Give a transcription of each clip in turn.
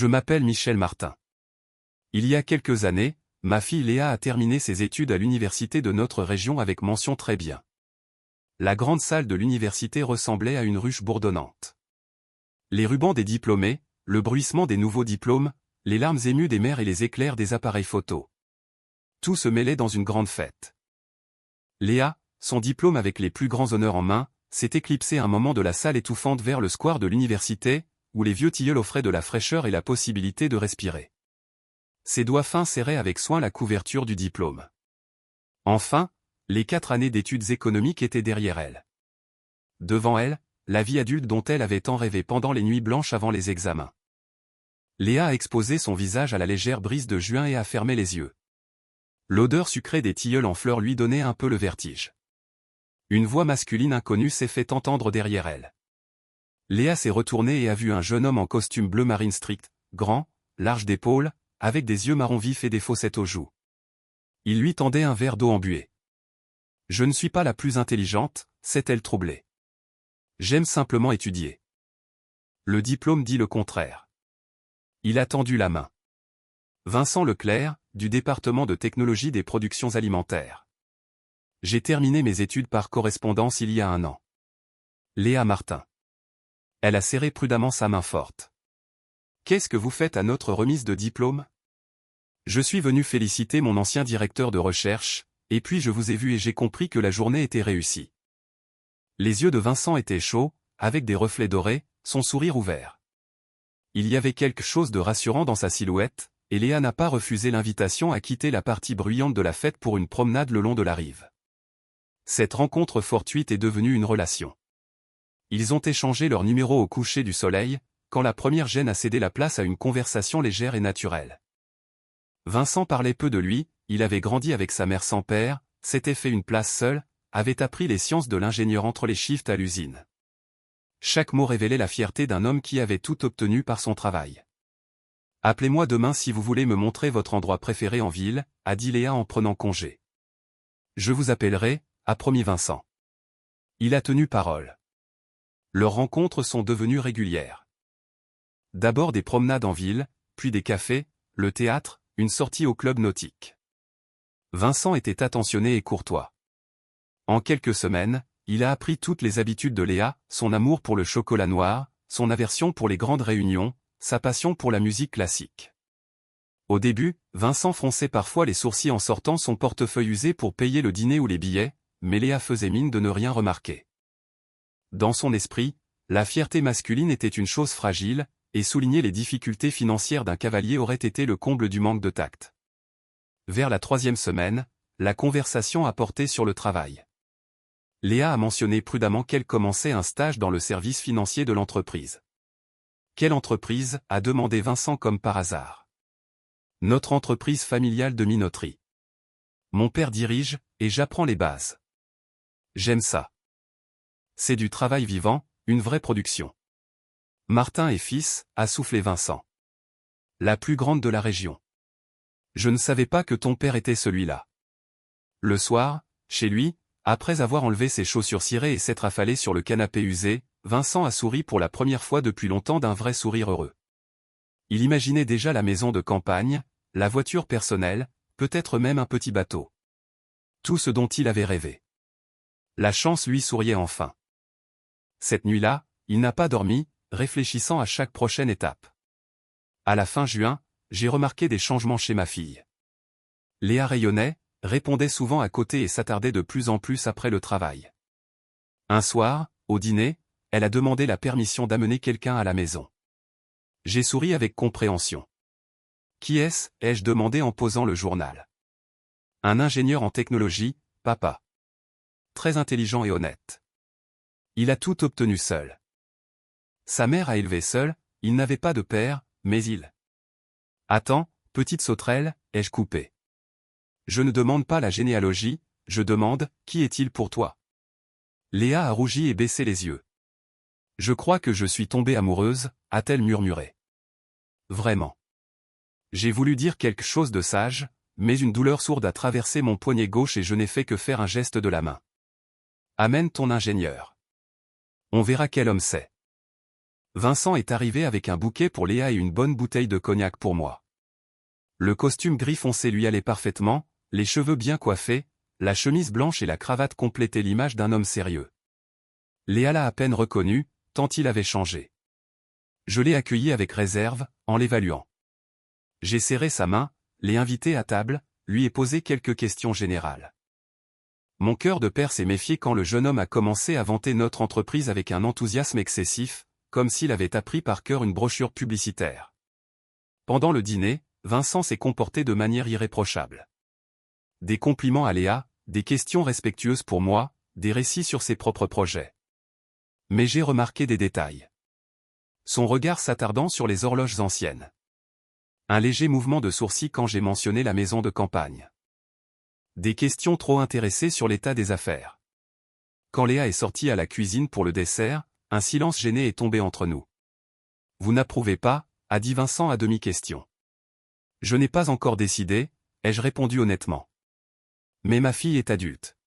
Je m'appelle Michel Martin. Il y a quelques années, ma fille Léa a terminé ses études à l'université de notre région avec mention très bien. La grande salle de l'université ressemblait à une ruche bourdonnante. Les rubans des diplômés, le bruissement des nouveaux diplômes, les larmes émues des mères et les éclairs des appareils photo. Tout se mêlait dans une grande fête. Léa, son diplôme avec les plus grands honneurs en main, s'est éclipsée un moment de la salle étouffante vers le square de l'université, où les vieux tilleuls offraient de la fraîcheur et la possibilité de respirer. Ses doigts fins serraient avec soin la couverture du diplôme. Enfin, les 4 années d'études économiques étaient derrière elle. Devant elle, la vie adulte dont elle avait tant rêvé pendant les nuits blanches avant les examens. Léa a exposé son visage à la légère brise de juin et a fermé les yeux. L'odeur sucrée des tilleuls en fleurs lui donnait un peu le vertige. Une voix masculine inconnue s'est fait entendre derrière elle. Léa s'est retournée et a vu un jeune homme en costume bleu marine strict, grand, large d'épaules, avec des yeux marron vifs et des fossettes aux joues. Il lui tendait un verre d'eau embuée. « Je ne suis pas la plus intelligente », s'est-elle troublée. « J'aime simplement étudier. » Le diplôme dit le contraire. Il a tendu la main. Vincent Leclerc, du département de technologie des productions alimentaires. J'ai terminé mes études par correspondance il y a 1 an. Léa Martin. Elle a serré prudemment sa main forte. Qu'est-ce que vous faites à notre remise de diplôme? Je suis venu féliciter mon ancien directeur de recherche, et puis je vous ai vu et j'ai compris que la journée était réussie. Les yeux de Vincent étaient chauds, avec des reflets dorés, son sourire ouvert. Il y avait quelque chose de rassurant dans sa silhouette, et Léa n'a pas refusé l'invitation à quitter la partie bruyante de la fête pour une promenade le long de la rive. Cette rencontre fortuite est devenue une relation. Ils ont échangé leur numéro au coucher du soleil, quand la première gêne a cédé la place à une conversation légère et naturelle. Vincent parlait peu de lui, il avait grandi avec sa mère sans père, s'était fait une place seul, avait appris les sciences de l'ingénieur entre les shifts à l'usine. Chaque mot révélait la fierté d'un homme qui avait tout obtenu par son travail. « Appelez-moi demain si vous voulez me montrer votre endroit préféré en ville », a dit Léa en prenant congé. « Je vous appellerai », a promis Vincent. Il a tenu parole. Leurs rencontres sont devenues régulières. D'abord des promenades en ville, puis des cafés, le théâtre, une sortie au club nautique. Vincent était attentionné et courtois. En quelques semaines, il a appris toutes les habitudes de Léa, son amour pour le chocolat noir, son aversion pour les grandes réunions, sa passion pour la musique classique. Au début, Vincent fronçait parfois les sourcils en sortant son portefeuille usé pour payer le dîner ou les billets, mais Léa faisait mine de ne rien remarquer. Dans son esprit, la fierté masculine était une chose fragile, et souligner les difficultés financières d'un cavalier aurait été le comble du manque de tact. Vers la 3e semaine, la conversation a porté sur le travail. Léa a mentionné prudemment qu'elle commençait un stage dans le service financier de l'entreprise. « Quelle entreprise ?» a demandé Vincent comme par hasard. « Notre entreprise familiale de minoterie. Mon père dirige, et j'apprends les bases. J'aime ça. C'est du travail vivant, une vraie production. » Martin et fils, a soufflé Vincent. La plus grande de la région. Je ne savais pas que ton père était celui-là. Le soir, chez lui, après avoir enlevé ses chaussures cirées et s'être affalé sur le canapé usé, Vincent a souri pour la première fois depuis longtemps d'un vrai sourire heureux. Il imaginait déjà la maison de campagne, la voiture personnelle, peut-être même un petit bateau. Tout ce dont il avait rêvé. La chance lui souriait enfin. Cette nuit-là, il n'a pas dormi, réfléchissant à chaque prochaine étape. À la fin juin, j'ai remarqué des changements chez ma fille. Léa rayonnait, répondait souvent à côté et s'attardait de plus en plus après le travail. Un soir, au dîner, elle a demandé la permission d'amener quelqu'un à la maison. J'ai souri avec compréhension. « Qui est-ce » ai-je demandé en posant le journal. « Un ingénieur en technologie, papa. Très intelligent et honnête. Il a tout obtenu seul. Sa mère a élevé seule, il n'avait pas de père, mais il... » Attends, petite sauterelle, ai-je coupé. Je ne demande pas la généalogie, je demande, qui est-il pour toi? Léa a rougi et baissé les yeux. Je crois que je suis tombée amoureuse, a-t-elle murmuré. Vraiment. J'ai voulu dire quelque chose de sage, mais une douleur sourde a traversé mon poignet gauche et je n'ai fait que faire un geste de la main. Amène ton ingénieur. On verra quel homme c'est. Vincent est arrivé avec un bouquet pour Léa et une bonne bouteille de cognac pour moi. Le costume gris foncé lui allait parfaitement, les cheveux bien coiffés, la chemise blanche et la cravate complétaient l'image d'un homme sérieux. Léa l'a à peine reconnu, tant il avait changé. Je l'ai accueilli avec réserve, en l'évaluant. J'ai serré sa main, l'ai invité à table, lui ai posé quelques questions générales. Mon cœur de père s'est méfié quand le jeune homme a commencé à vanter notre entreprise avec un enthousiasme excessif, comme s'il avait appris par cœur une brochure publicitaire. Pendant le dîner, Vincent s'est comporté de manière irréprochable. Des compliments à Léa, des questions respectueuses pour moi, des récits sur ses propres projets. Mais j'ai remarqué des détails. Son regard s'attardant sur les horloges anciennes. Un léger mouvement de sourcils quand j'ai mentionné la maison de campagne. Des questions trop intéressées sur l'état des affaires. Quand Léa est sortie à la cuisine pour le dessert, un silence gêné est tombé entre nous. « Vous n'approuvez pas » a dit Vincent à demi-question. « Je n'ai pas encore décidé » ai-je répondu honnêtement. « Mais ma fille est adulte.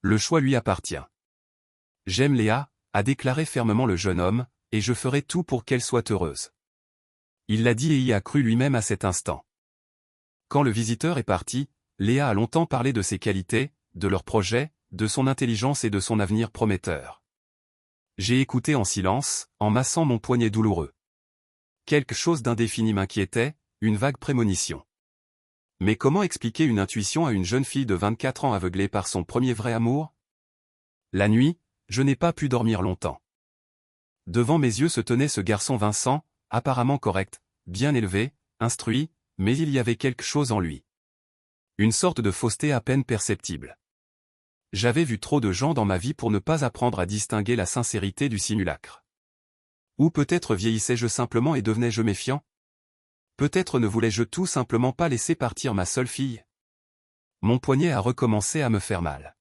Le choix lui appartient. »« J'aime Léa » a déclaré fermement le jeune homme, « et je ferai tout pour qu'elle soit heureuse. » Il l'a dit et y a cru lui-même à cet instant. Quand le visiteur est parti, Léa a longtemps parlé de ses qualités, de leurs projets, de son intelligence et de son avenir prometteur. J'ai écouté en silence, en massant mon poignet douloureux. Quelque chose d'indéfini m'inquiétait, une vague prémonition. Mais comment expliquer une intuition à une jeune fille de 24 ans aveuglée par son premier vrai amour? La nuit, je n'ai pas pu dormir longtemps. Devant mes yeux se tenait ce garçon Vincent, apparemment correct, bien élevé, instruit, mais il y avait quelque chose en lui. Une sorte de fausseté à peine perceptible. J'avais vu trop de gens dans ma vie pour ne pas apprendre à distinguer la sincérité du simulacre. Ou peut-être vieillissais-je simplement et devenais-je méfiant? Peut-être ne voulais-je tout simplement pas laisser partir ma seule fille? Mon poignet a recommencé à me faire mal.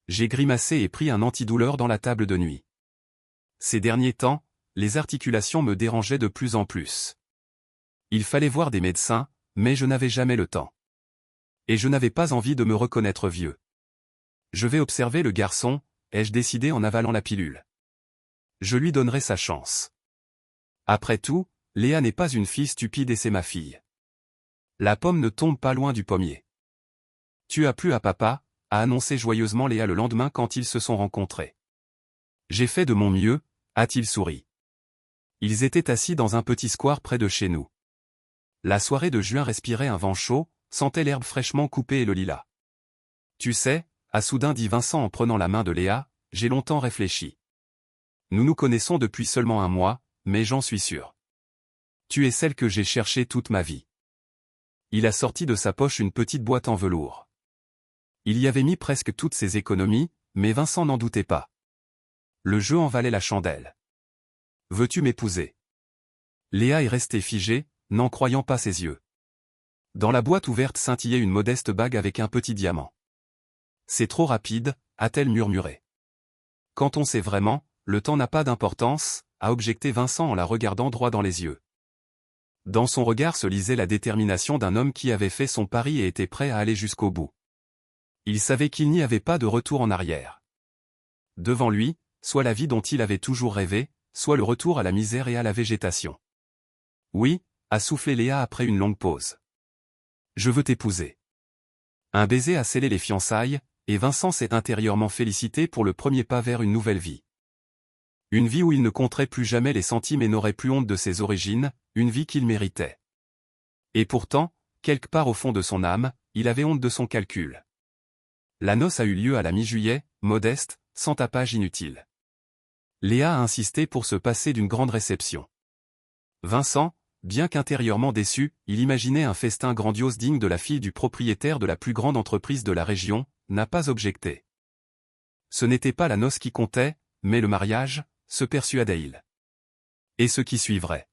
J'ai grimacé et pris un antidouleur dans la table de nuit. Ces derniers temps, les articulations me dérangeaient de plus en plus. Il fallait voir des médecins, mais je n'avais jamais le temps. Et je n'avais pas envie de me reconnaître vieux. Je vais observer le garçon, ai-je décidé en avalant la pilule. Je lui donnerai sa chance. Après tout, Léa n'est pas une fille stupide et c'est ma fille. La pomme ne tombe pas loin du pommier. Tu as plu à papa, a annoncé joyeusement Léa le lendemain quand ils se sont rencontrés. J'ai fait de mon mieux, a-t-il souri. Ils étaient assis dans un petit square près de chez nous. La soirée de juin respirait un vent chaud, sentait l'herbe fraîchement coupée et le lilas. Tu sais, a soudain dit Vincent en prenant la main de Léa, j'ai longtemps réfléchi. Nous nous connaissons depuis seulement un mois, mais j'en suis sûr. Tu es celle que j'ai cherchée toute ma vie. Il a sorti de sa poche une petite boîte en velours. Il y avait mis presque toutes ses économies, mais Vincent n'en doutait pas. Le jeu en valait la chandelle. Veux-tu m'épouser? Léa est restée figée, n'en croyant pas ses yeux. Dans la boîte ouverte scintillait une modeste bague avec un petit diamant. C'est trop rapide, a-t-elle murmuré. Quand on sait vraiment, le temps n'a pas d'importance, a objecté Vincent en la regardant droit dans les yeux. Dans son regard se lisait la détermination d'un homme qui avait fait son pari et était prêt à aller jusqu'au bout. Il savait qu'il n'y avait pas de retour en arrière. Devant lui, soit la vie dont il avait toujours rêvé, soit le retour à la misère et à la végétation. Oui, a soufflé Léa après une longue pause. Je veux t'épouser. Un baiser a scellé les fiançailles, et Vincent s'est intérieurement félicité pour le premier pas vers une nouvelle vie. Une vie où il ne compterait plus jamais les centimes et n'aurait plus honte de ses origines, une vie qu'il méritait. Et pourtant, quelque part au fond de son âme, il avait honte de son calcul. La noce a eu lieu à la mi-juillet, modeste, sans tapage inutile. Léa a insisté pour se passer d'une grande réception. Vincent, bien qu'intérieurement déçu, il imaginait un festin grandiose digne de la fille du propriétaire de la plus grande entreprise de la région, n'a pas objecté. Ce n'était pas la noce qui comptait, mais le mariage, se persuadait-il. Et ce qui suivrait.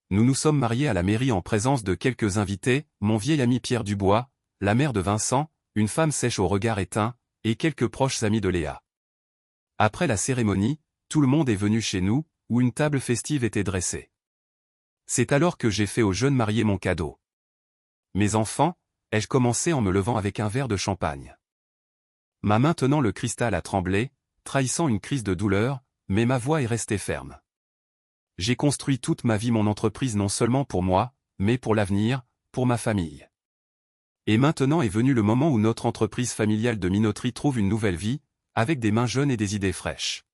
Nous nous sommes mariés à la mairie en présence de quelques invités, mon vieil ami Pierre Dubois, la mère de Vincent, une femme sèche au regard éteint, et quelques proches amis de Léa. Après la cérémonie, tout le monde est venu chez nous, où une table festive était dressée. C'est alors que j'ai fait au jeune marié mon cadeau. Mes enfants, ai-je commencé en me levant avec un verre de champagne. Ma main tenant le cristal a tremblé, trahissant une crise de douleur, mais ma voix est restée ferme. J'ai construit toute ma vie mon entreprise non seulement pour moi, mais pour l'avenir, pour ma famille. Et maintenant est venu le moment où notre entreprise familiale de minoterie trouve une nouvelle vie, avec des mains jeunes et des idées fraîches.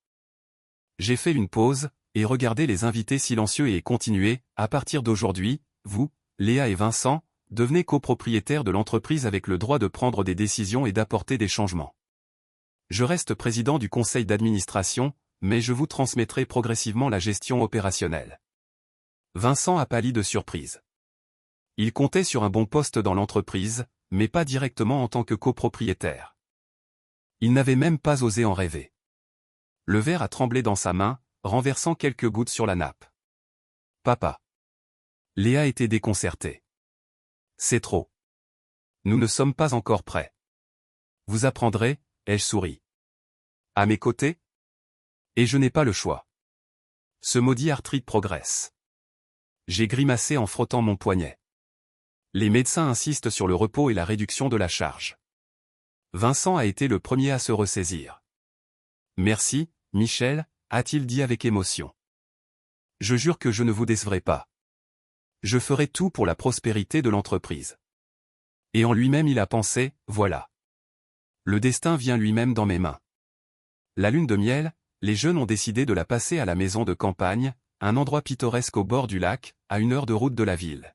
J'ai fait une pause, et regardé les invités silencieux et continué, à partir d'aujourd'hui, vous, Léa et Vincent, devenez copropriétaires de l'entreprise avec le droit de prendre des décisions et d'apporter des changements. Je reste président du conseil d'administration, mais je vous transmettrai progressivement la gestion opérationnelle. Vincent a pâli de surprise. Il comptait sur un bon poste dans l'entreprise, mais pas directement en tant que copropriétaire. Il n'avait même pas osé en rêver. Le verre a tremblé dans sa main, renversant quelques gouttes sur la nappe. Papa. Léa était déconcertée. C'est trop. Nous ne sommes pas encore prêts. Vous apprendrez, ai-je souri. À mes côtés? Et je n'ai pas le choix. Ce maudit arthrite progresse. J'ai grimacé en frottant mon poignet. Les médecins insistent sur le repos et la réduction de la charge. Vincent a été le premier à se ressaisir. Merci, Michel, a-t-il dit avec émotion. Je jure que je ne vous décevrai pas. Je ferai tout pour la prospérité de l'entreprise. Et en lui-même il a pensé, voilà. Le destin vient lui-même dans mes mains. La lune de miel, les jeunes ont décidé de la passer à la maison de campagne, un endroit pittoresque au bord du lac, à 1 heure de route de la ville.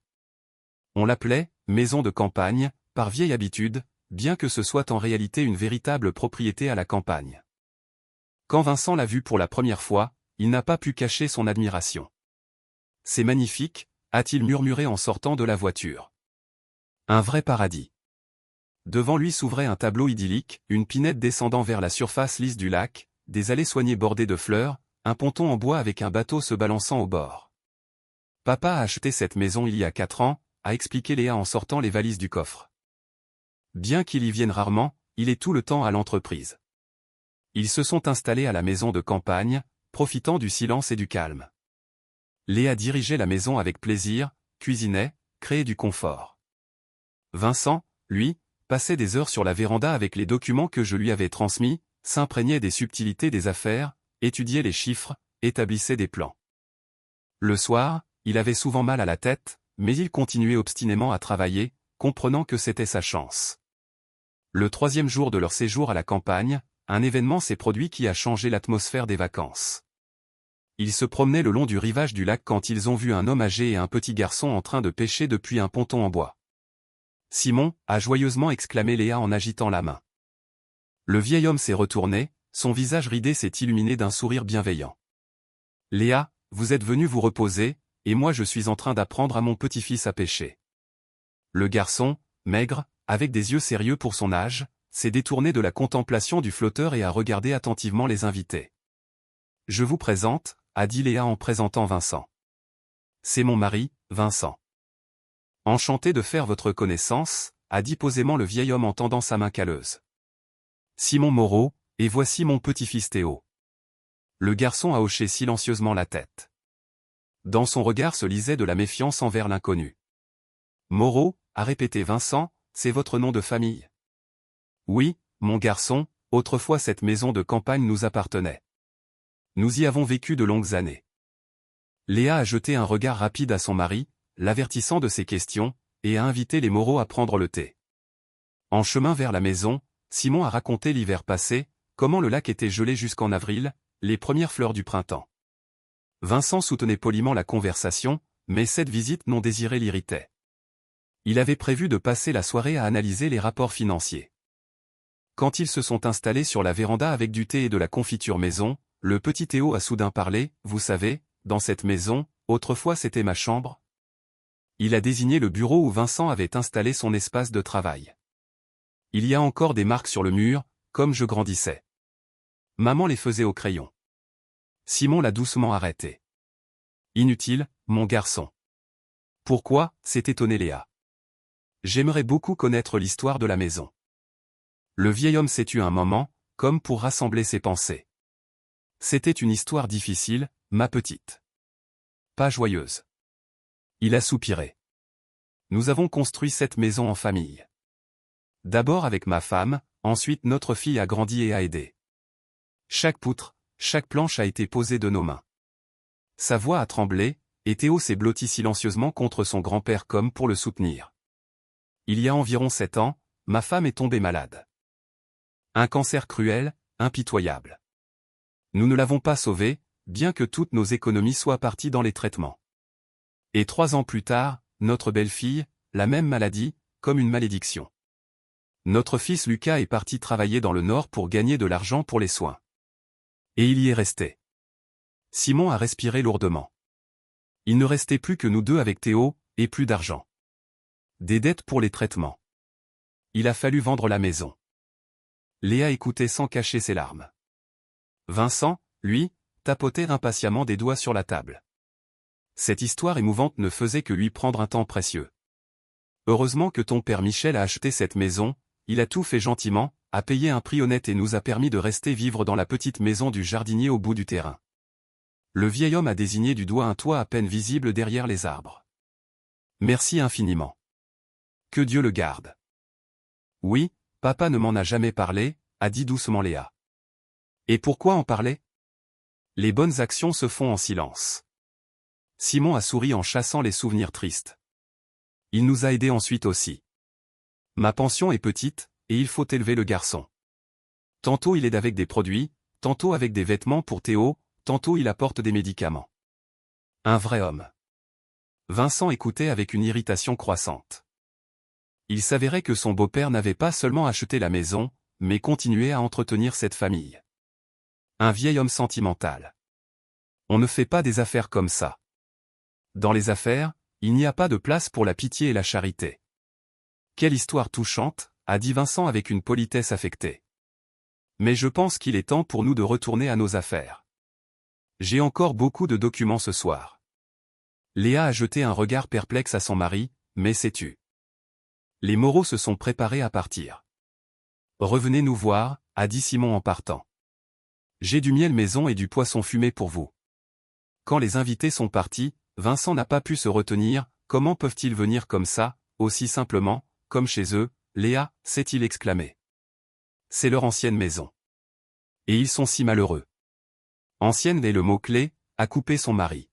On l'appelait « maison de campagne », par vieille habitude, bien que ce soit en réalité une véritable propriété à la campagne. Quand Vincent l'a vue pour la première fois, il n'a pas pu cacher son admiration. « C'est magnifique », a-t-il murmuré en sortant de la voiture. Un vrai paradis. Devant lui s'ouvrait un tableau idyllique, une pinette descendant vers la surface lisse du lac, des allées soignées bordées de fleurs, un ponton en bois avec un bateau se balançant au bord. Papa a acheté cette maison il y a 4 ans, a expliqué Léa en sortant les valises du coffre. Bien qu'il y vienne rarement, il est tout le temps à l'entreprise. Ils se sont installés à la maison de campagne, profitant du silence et du calme. Léa dirigeait la maison avec plaisir, cuisinait, créait du confort. Vincent, lui, passait des heures sur la véranda avec les documents que je lui avais transmis, s'imprégnait des subtilités des affaires, étudiait les chiffres, établissait des plans. Le soir, il avait souvent mal à la tête, mais il continuait obstinément à travailler, comprenant que c'était sa chance. Le 3e jour de leur séjour à la campagne, un événement s'est produit qui a changé l'atmosphère des vacances. Ils se promenaient le long du rivage du lac quand ils ont vu un homme âgé et un petit garçon en train de pêcher depuis un ponton en bois. « Simon » a joyeusement exclamé Léa en agitant la main. Le vieil homme s'est retourné, son visage ridé s'est illuminé d'un sourire bienveillant. « Léa, vous êtes venue vous reposer, et moi je suis en train d'apprendre à mon petit-fils à pêcher. » Le garçon, maigre, avec des yeux sérieux pour son âge, s'est détourné de la contemplation du flotteur et a regardé attentivement les invités. « Je vous présente » a dit Léa en présentant Vincent. « C'est mon mari, Vincent. »« Enchanté de faire votre connaissance » a dit posément le vieil homme en tendant sa main calleuse. « Simon Moreau, et voici mon petit-fils Théo. » Le garçon a hoché silencieusement la tête. Dans son regard se lisait de la méfiance envers l'inconnu. « Moreau » a répété Vincent, « c'est votre nom de famille. » « Oui, mon garçon, autrefois cette maison de campagne nous appartenait. Nous y avons vécu de longues années. » Léa a jeté un regard rapide à son mari, l'avertissant de ses questions, et a invité les Moreau à prendre le thé. En chemin vers la maison, Simon a raconté l'hiver passé, comment le lac était gelé jusqu'en avril, les premières fleurs du printemps. Vincent soutenait poliment la conversation, mais cette visite non désirée l'irritait. Il avait prévu de passer la soirée à analyser les rapports financiers. Quand ils se sont installés sur la véranda avec du thé et de la confiture maison, le petit Théo a soudain parlé, « Vous savez, dans cette maison, autrefois c'était ma chambre. » Il a désigné le bureau où Vincent avait installé son espace de travail. « Il y a encore des marques sur le mur, comme je grandissais. Maman les faisait au crayon. » Simon l'a doucement arrêté. « Inutile, mon garçon. »« Pourquoi ?» s'est étonné Léa. « J'aimerais beaucoup connaître l'histoire de la maison. » Le vieil homme s'est tu un moment, comme pour rassembler ses pensées. « C'était une histoire difficile, ma petite. Pas joyeuse. » Il a soupiré. « Nous avons construit cette maison en famille. D'abord avec ma femme, ensuite notre fille a grandi et a aidé. Chaque poutre, chaque planche a été posée de nos mains. Sa voix a tremblé, et Théo s'est blotti silencieusement contre son grand-père comme pour le soutenir. Il y a environ 7 ans, ma femme est tombée malade. Un cancer cruel, impitoyable. Nous ne l'avons pas sauvée, bien que toutes nos économies soient parties dans les traitements. Et 3 ans plus tard, notre belle-fille, la même maladie, comme une malédiction. Notre fils Lucas est parti travailler dans le Nord pour gagner de l'argent pour les soins. Et il y est resté. Simon a respiré lourdement. Il ne restait plus que nous deux avec Théo, et plus d'argent. Des dettes pour les traitements. Il a fallu vendre la maison. Léa écoutait sans cacher ses larmes. Vincent, lui, tapotait impatiemment des doigts sur la table. Cette histoire émouvante ne faisait que lui prendre un temps précieux. Heureusement que ton père Michel a acheté cette maison, il a tout fait gentiment, a payé un prix honnête et nous a permis de rester vivre dans la petite maison du jardinier au bout du terrain. Le vieil homme a désigné du doigt un toit à peine visible derrière les arbres. Merci infiniment. Que Dieu le garde. Oui, papa ne m'en a jamais parlé, a dit doucement Léa. Et pourquoi en parler? Les bonnes actions se font en silence. Simon a souri en chassant les souvenirs tristes. Il nous a aidés ensuite aussi. Ma pension est petite, et il faut élever le garçon. Tantôt il aide avec des produits, tantôt avec des vêtements pour Théo, tantôt il apporte des médicaments. Un vrai homme. Vincent écoutait avec une irritation croissante. Il s'avérait que son beau-père n'avait pas seulement acheté la maison, mais continuait à entretenir cette famille. Un vieil homme sentimental. On ne fait pas des affaires comme ça. Dans les affaires, il n'y a pas de place pour la pitié et la charité. Quelle histoire touchante, a dit Vincent avec une politesse affectée. Mais je pense qu'il est temps pour nous de retourner à nos affaires. J'ai encore beaucoup de documents ce soir. Léa a jeté un regard perplexe à son mari, mais sais-tu. Les Moreau se sont préparés à partir. Revenez nous voir, a dit Simon en partant. J'ai du miel maison et du poisson fumé pour vous. Quand les invités sont partis, Vincent n'a pas pu se retenir, comment peuvent-ils venir comme ça, aussi simplement, comme chez eux, Léa, s'est-il exclamé. C'est leur ancienne maison. Et ils sont si malheureux. Ancienne est le mot-clé, a coupé son mari.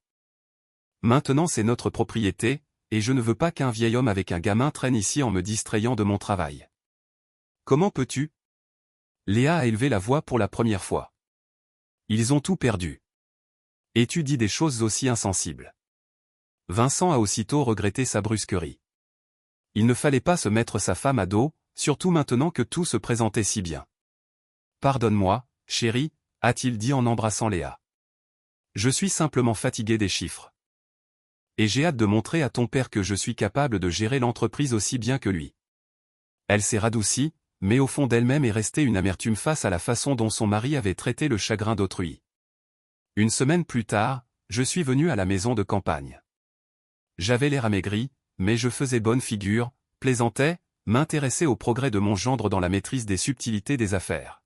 Maintenant c'est notre propriété, et je ne veux pas qu'un vieil homme avec un gamin traîne ici en me distrayant de mon travail. Comment peux-tu? Léa a élevé la voix pour la première fois. Ils ont tout perdu. Et tu dis des choses aussi insensibles. Vincent a aussitôt regretté sa brusquerie. Il ne fallait pas se mettre sa femme à dos, surtout maintenant que tout se présentait si bien. Pardonne-moi, chérie, a-t-il dit en embrassant Léa. Je suis simplement fatigué des chiffres. Et j'ai hâte de montrer à ton père que je suis capable de gérer l'entreprise aussi bien que lui. Elle s'est radoucie, mais au fond d'elle-même est restée une amertume face à la façon dont son mari avait traité le chagrin d'autrui. Une semaine plus tard, je suis venu à la maison de campagne. J'avais l'air amaigri, mais je faisais bonne figure, plaisantais, m'intéressais au progrès de mon gendre dans la maîtrise des subtilités des affaires.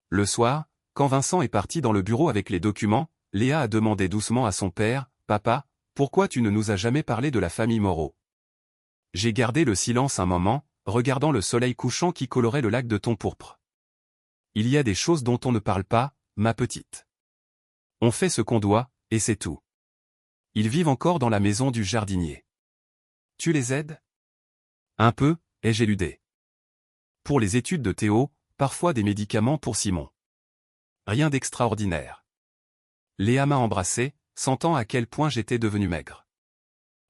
Le soir, quand Vincent est parti dans le bureau avec les documents, Léa a demandé doucement à son père, « Papa, pourquoi tu ne nous as jamais parlé de la famille Moreau ?» J'ai gardé le silence un moment, regardant le soleil couchant qui colorait le lac de ton pourpre. Il y a des choses dont on ne parle pas, ma petite. On fait ce qu'on doit, et c'est tout. Ils vivent encore dans la maison du jardinier. Tu les aides? Un peu, ai-je éludé. Pour les études de Théo, parfois des médicaments pour Simon. Rien d'extraordinaire. Léa m'a embrassé, sentant à quel point j'étais devenu maigre.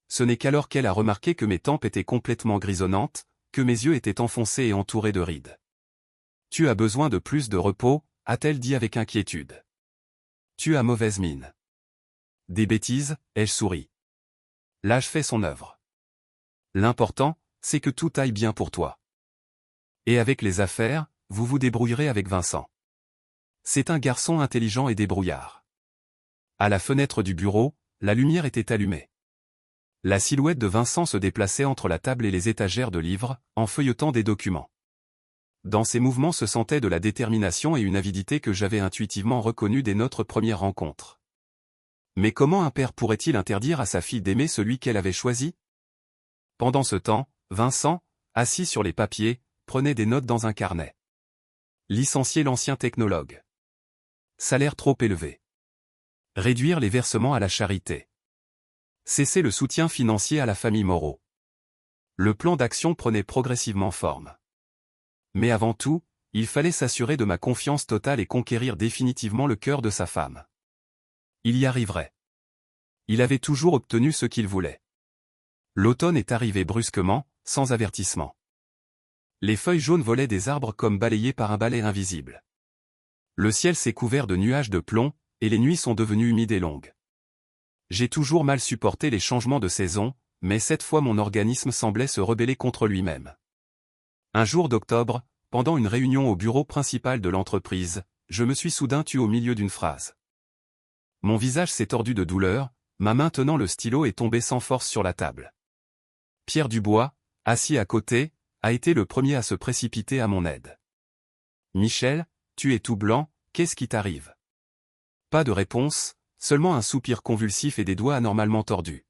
Ce n'est qu'alors qu'elle a remarqué que mes tempes étaient complètement grisonnantes, que mes yeux étaient enfoncés et entourés de rides. Tu as besoin de plus de repos, a-t-elle dit avec inquiétude. Tu as mauvaise mine. Des bêtises, ai-je souri. L'âge fait son œuvre. L'important, c'est que tout aille bien pour toi. Et avec les affaires, vous vous débrouillerez avec Vincent. C'est un garçon intelligent et débrouillard. À la fenêtre du bureau, la lumière était allumée. La silhouette de Vincent se déplaçait entre la table et les étagères de livres, en feuilletant des documents. Dans ses mouvements se sentait de la détermination et une avidité que j'avais intuitivement reconnue dès notre première rencontre. Mais comment un père pourrait-il interdire à sa fille d'aimer celui qu'elle avait choisi? Pendant ce temps, Vincent, assis sur les papiers, prenait des notes dans un carnet. Licencier l'ancien technologue. Salaire trop élevé. Réduire les versements à la charité. Cesser le soutien financier à la famille Moreau. Le plan d'action prenait progressivement forme. Mais avant tout, il fallait s'assurer de ma confiance totale et conquérir définitivement le cœur de sa femme. Il y arriverait. Il avait toujours obtenu ce qu'il voulait. L'automne est arrivé brusquement, sans avertissement. Les feuilles jaunes volaient des arbres comme balayées par un balai invisible. Le ciel s'est couvert de nuages de plomb, et les nuits sont devenues humides et longues. J'ai toujours mal supporté les changements de saison, mais cette fois mon organisme semblait se rebeller contre lui-même. Un jour d'octobre, pendant une réunion au bureau principal de l'entreprise, je me suis soudain tué au milieu d'une phrase. Mon visage s'est tordu de douleur, ma main tenant le stylo est tombée sans force sur la table. Pierre Dubois, assis à côté, a été le premier à se précipiter à mon aide. « Michel, tu es tout blanc, qu'est-ce qui t'arrive » Pas de réponse, seulement un soupir convulsif et des doigts anormalement tordus.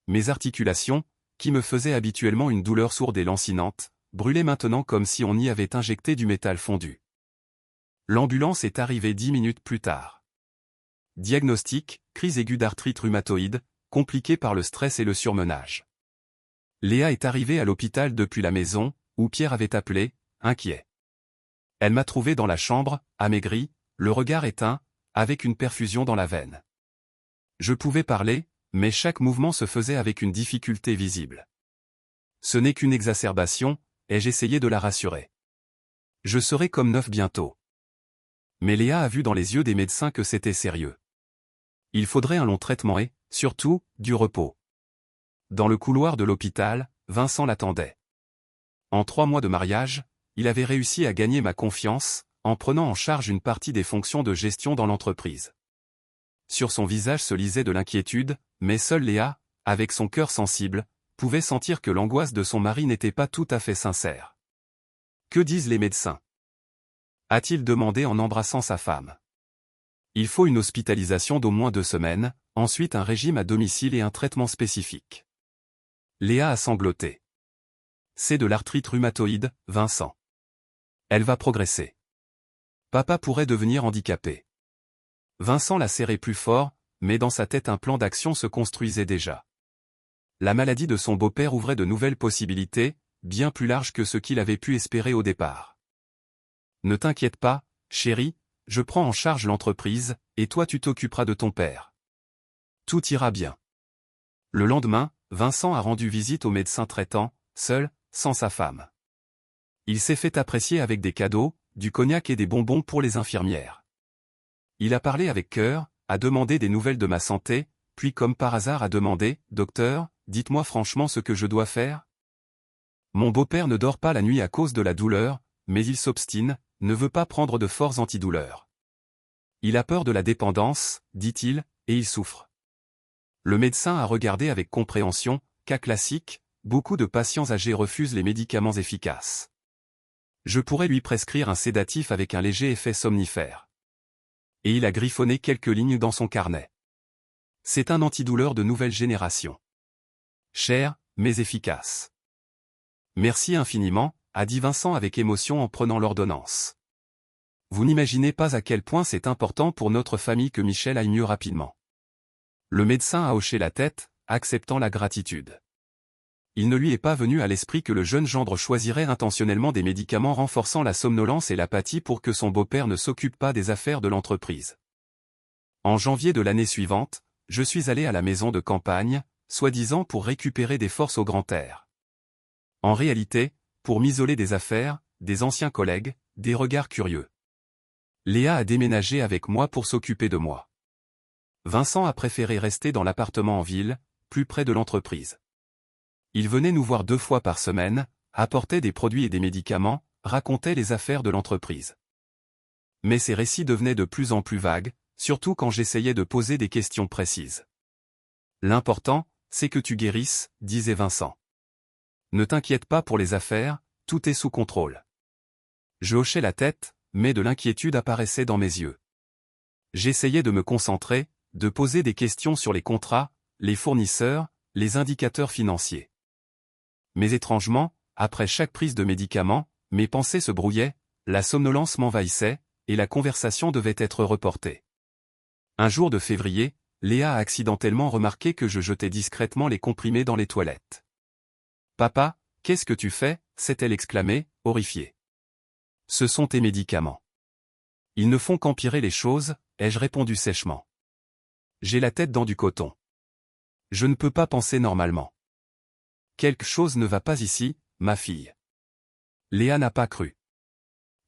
Mes articulations, qui me faisaient habituellement une douleur sourde et lancinante, brûlaient maintenant comme si on y avait injecté du métal fondu. L'ambulance est arrivée 10 minutes plus tard. Diagnostic, crise aiguë d'arthrite rhumatoïde, compliquée par le stress et le surmenage. Léa est arrivée à l'hôpital depuis la maison, où Pierre avait appelé, inquiet. Elle m'a trouvé dans la chambre, amaigri, le regard éteint, avec une perfusion dans la veine. Je pouvais parler, mais chaque mouvement se faisait avec une difficulté visible. Ce n'est qu'une exacerbation, ai-je essayé de la rassurer. Je serai comme neuf bientôt. Mais Léa a vu dans les yeux des médecins que c'était sérieux. Il faudrait un long traitement et, surtout, du repos. Dans le couloir de l'hôpital, Vincent l'attendait. En 3 mois de mariage, il avait réussi à gagner ma confiance, en prenant en charge une partie des fonctions de gestion dans l'entreprise. Sur son visage se lisait de l'inquiétude, mais seule Léa, avec son cœur sensible, pouvait sentir que l'angoisse de son mari n'était pas tout à fait sincère. « Que disent les médecins » a-t-il demandé en embrassant sa femme. « Il faut une hospitalisation d'au moins 2 semaines, ensuite un régime à domicile et un traitement spécifique. » Léa a sangloté. « C'est de l'arthrite rhumatoïde, Vincent. Elle va progresser. Papa pourrait devenir handicapé. » Vincent l'a serré plus fort, mais dans sa tête un plan d'action se construisait déjà. La maladie de son beau-père ouvrait de nouvelles possibilités, bien plus larges que ce qu'il avait pu espérer au départ. « Ne t'inquiète pas, chérie, je prends en charge l'entreprise, et toi tu t'occuperas de ton père. Tout ira bien. » Le lendemain, Vincent a rendu visite au médecin traitant, seul, sans sa femme. Il s'est fait apprécier avec des cadeaux, du cognac et des bonbons pour les infirmières. Il a parlé avec cœur, a demandé des nouvelles de ma santé, puis comme par hasard a demandé « Docteur, dites-moi franchement ce que je dois faire ?» Mon beau-père ne dort pas la nuit à cause de la douleur, mais il s'obstine, ne veut pas prendre de forts antidouleurs. Il a peur de la dépendance, dit-il, et il souffre. Le médecin a regardé avec compréhension, cas classique, beaucoup de patients âgés refusent les médicaments efficaces. Je pourrais lui prescrire un sédatif avec un léger effet somnifère. Et il a griffonné quelques lignes dans son carnet. C'est un antidouleur de nouvelle génération. Cher, mais efficace. Merci infiniment, a dit Vincent avec émotion en prenant l'ordonnance. Vous n'imaginez pas à quel point c'est important pour notre famille que Michel aille mieux rapidement. Le médecin a hoché la tête, acceptant la gratitude. Il ne lui est pas venu à l'esprit que le jeune gendre choisirait intentionnellement des médicaments renforçant la somnolence et l'apathie pour que son beau-père ne s'occupe pas des affaires de l'entreprise. En janvier de l'année suivante, je suis allé à la maison de campagne, soi-disant pour récupérer des forces au grand air. En réalité, pour m'isoler des affaires, des anciens collègues, des regards curieux. Léa a déménagé avec moi pour s'occuper de moi. Vincent a préféré rester dans l'appartement en ville, plus près de l'entreprise. Il venait nous voir 2 fois par semaine, apportait des produits et des médicaments, racontait les affaires de l'entreprise. Mais ces récits devenaient de plus en plus vagues, surtout quand j'essayais de poser des questions précises. « L'important, c'est que tu guérisses, disait Vincent. Ne t'inquiète pas pour les affaires, tout est sous contrôle. » Je hochais la tête, mais de l'inquiétude apparaissait dans mes yeux. J'essayais de me concentrer, de poser des questions sur les contrats, les fournisseurs, les indicateurs financiers. Mais étrangement, après chaque prise de médicaments, mes pensées se brouillaient, la somnolence m'envahissait, et la conversation devait être reportée. Un jour de février, Léa a accidentellement remarqué que je jetais discrètement les comprimés dans les toilettes. « Papa, qu'est-ce que tu fais ?» s'est-elle exclamée, horrifiée. « Ce sont tes médicaments. Ils ne font qu'empirer les choses », ai-je répondu sèchement. J'ai la tête dans du coton. Je ne peux pas penser normalement. Quelque chose ne va pas ici, ma fille. Léa n'a pas cru.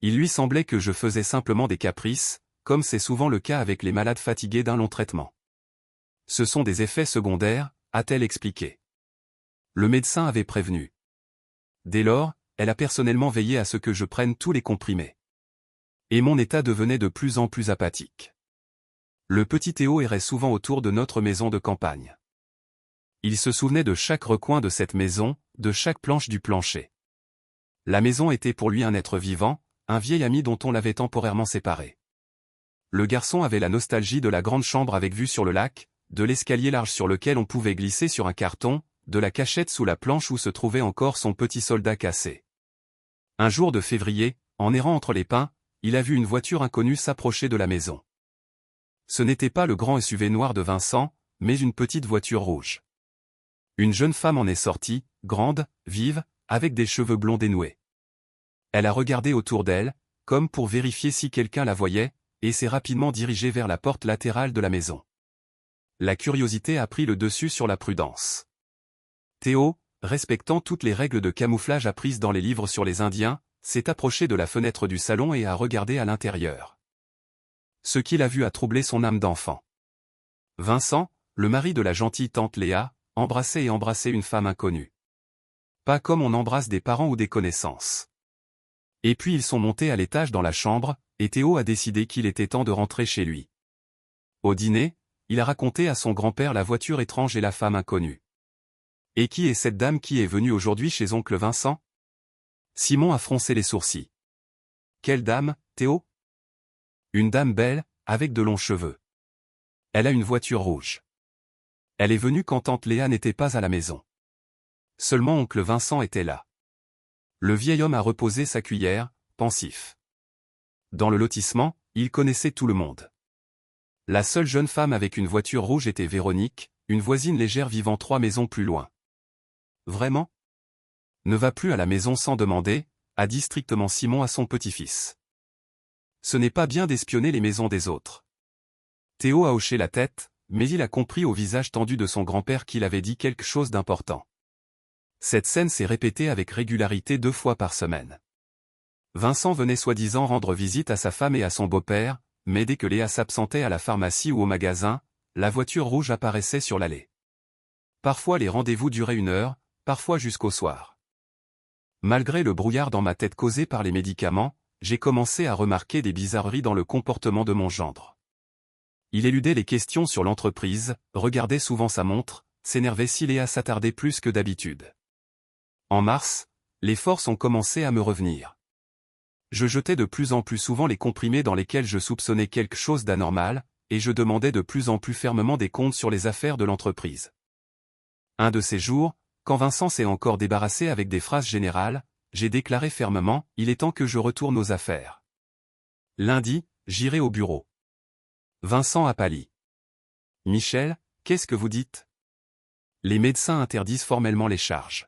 Il lui semblait que je faisais simplement des caprices, comme c'est souvent le cas avec les malades fatigués d'un long traitement. Ce sont des effets secondaires, a-t-elle expliqué. Le médecin avait prévenu. Dès lors, elle a personnellement veillé à ce que je prenne tous les comprimés. Et mon état devenait de plus en plus apathique. Le petit Théo errait souvent autour de notre maison de campagne. Il se souvenait de chaque recoin de cette maison, de chaque planche du plancher. La maison était pour lui un être vivant, un vieil ami dont on l'avait temporairement séparé. Le garçon avait la nostalgie de la grande chambre avec vue sur le lac, de l'escalier large sur lequel on pouvait glisser sur un carton, de la cachette sous la planche où se trouvait encore son petit soldat cassé. Un jour de février, en errant entre les pins, il a vu une voiture inconnue s'approcher de la maison. Ce n'était pas le grand SUV noir de Vincent, mais une petite voiture rouge. Une jeune femme en est sortie, grande, vive, avec des cheveux blonds dénoués. Elle a regardé autour d'elle, comme pour vérifier si quelqu'un la voyait, et s'est rapidement dirigée vers la porte latérale de la maison. La curiosité a pris le dessus sur la prudence. Théo, respectant toutes les règles de camouflage apprises dans les livres sur les Indiens, s'est approché de la fenêtre du salon et a regardé à l'intérieur. Ce qu'il a vu a troublé son âme d'enfant. Vincent, le mari de la gentille tante Léa, embrassait et embrassait une femme inconnue. Pas comme on embrasse des parents ou des connaissances. Et puis ils sont montés à l'étage dans la chambre, et Théo a décidé qu'il était temps de rentrer chez lui. Au dîner, il a raconté à son grand-père la voiture étrange et la femme inconnue. « Et qui est cette dame qui est venue aujourd'hui chez oncle Vincent ?» Simon a froncé les sourcils. « Quelle dame, Théo ?»« Une dame belle, avec de longs cheveux. Elle a une voiture rouge. Elle est venue quand tante Léa n'était pas à la maison. Seulement oncle Vincent était là. » Le vieil homme a reposé sa cuillère, pensif. Dans le lotissement, il connaissait tout le monde. La seule jeune femme avec une voiture rouge était Véronique, une voisine légère vivant 3 maisons plus loin. « Vraiment ? Ne va plus à la maison sans demander », a dit strictement Simon à son petit-fils. Ce n'est pas bien d'espionner les maisons des autres. Théo a hoché la tête, mais il a compris au visage tendu de son grand-père qu'il avait dit quelque chose d'important. Cette scène s'est répétée avec régularité 2 fois par semaine. Vincent venait soi-disant rendre visite à sa femme et à son beau-père, mais dès que Léa s'absentait à la pharmacie ou au magasin, la voiture rouge apparaissait sur l'allée. Parfois les rendez-vous duraient 1 heure, parfois jusqu'au soir. Malgré le brouillard dans ma tête causé par les médicaments, j'ai commencé à remarquer des bizarreries dans le comportement de mon gendre. Il éludait les questions sur l'entreprise, regardait souvent sa montre, s'énervait si Léa s'attardait plus que d'habitude. En mars, les forces ont commencé à me revenir. Je jetais de plus en plus souvent les comprimés dans lesquels je soupçonnais quelque chose d'anormal, et je demandais de plus en plus fermement des comptes sur les affaires de l'entreprise. Un de ces jours, quand Vincent s'est encore débarrassé avec des phrases générales, j'ai déclaré fermement « Il est temps que je retourne aux affaires. Lundi, j'irai au bureau. » Vincent a pâli. « Michel, qu'est-ce que vous dites ? Les médecins interdisent formellement les charges.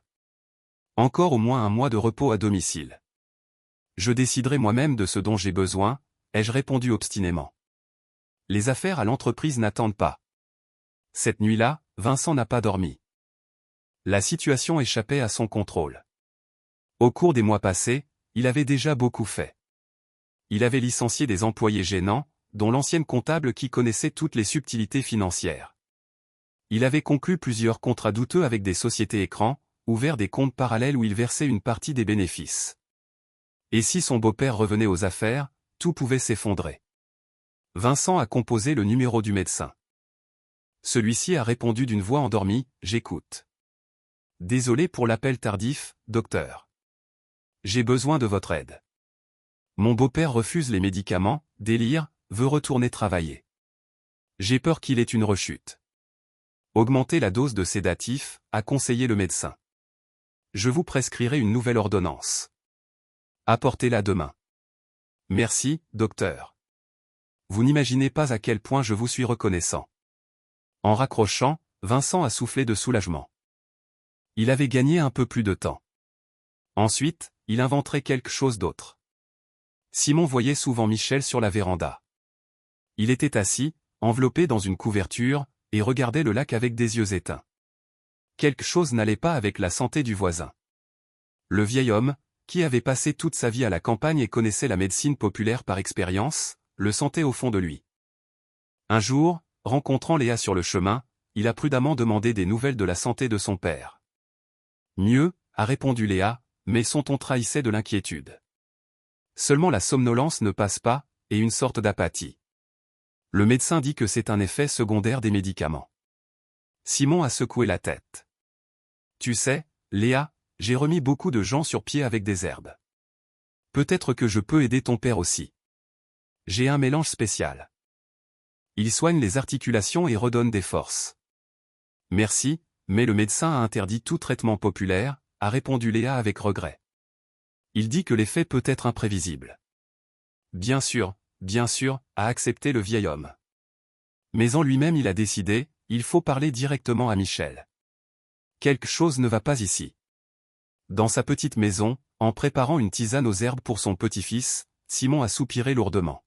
Encore au moins 1 mois de repos à domicile. Je déciderai moi-même de ce dont j'ai besoin, ai-je répondu obstinément. Les affaires à l'entreprise n'attendent pas. Cette nuit-là, Vincent n'a pas dormi. La situation échappait à son contrôle. Au cours des mois passés, il avait déjà beaucoup fait. Il avait licencié des employés gênants, dont l'ancienne comptable qui connaissait toutes les subtilités financières. Il avait conclu plusieurs contrats douteux avec des sociétés écrans, ouvert des comptes parallèles où il versait une partie des bénéfices. Et si son beau-père revenait aux affaires, tout pouvait s'effondrer. Vincent a composé le numéro du médecin. Celui-ci a répondu d'une voix endormie, « J'écoute. Désolé pour l'appel tardif, docteur. J'ai besoin de votre aide. Mon beau-père refuse les médicaments, délire, veut retourner travailler. J'ai peur qu'il ait une rechute. Augmentez la dose de sédatifs, a conseillé le médecin. Je vous prescrirai une nouvelle ordonnance. Apportez-la demain. Merci, docteur. vous n'imaginez pas à quel point je vous suis reconnaissant. En raccrochant, Vincent a soufflé de soulagement. Il avait gagné un peu plus de temps. Ensuite, il inventerait quelque chose d'autre. Simon voyait souvent Michel sur la véranda. Il était assis, enveloppé dans une couverture, et regardait le lac avec des yeux éteints. Quelque chose n'allait pas avec la santé du voisin. Le vieil homme, qui avait passé toute sa vie à la campagne et connaissait la médecine populaire par expérience, le sentait au fond de lui. Un jour, rencontrant Léa sur le chemin, il a prudemment demandé des nouvelles de la santé de son père. Mieux, a répondu Léa, mais son ton trahissait de l'inquiétude. Seulement la somnolence ne passe pas, et une sorte d'apathie. Le médecin dit que c'est un effet secondaire des médicaments. Simon a secoué la tête. Tu sais, Léa, j'ai remis beaucoup de gens sur pied avec des herbes. Peut-être que je peux aider ton père aussi. J'ai un mélange spécial. Il soigne les articulations et redonne des forces. Merci, mais le médecin a interdit tout traitement populaire, a répondu Léa avec regret. Il dit que l'effet peut être imprévisible. Bien sûr, a accepté le vieil homme. Mais en lui-même il a décidé, il faut parler directement à Michel. Quelque chose ne va pas ici. Dans sa petite maison, en préparant une tisane aux herbes pour son petit-fils, Simon a soupiré lourdement.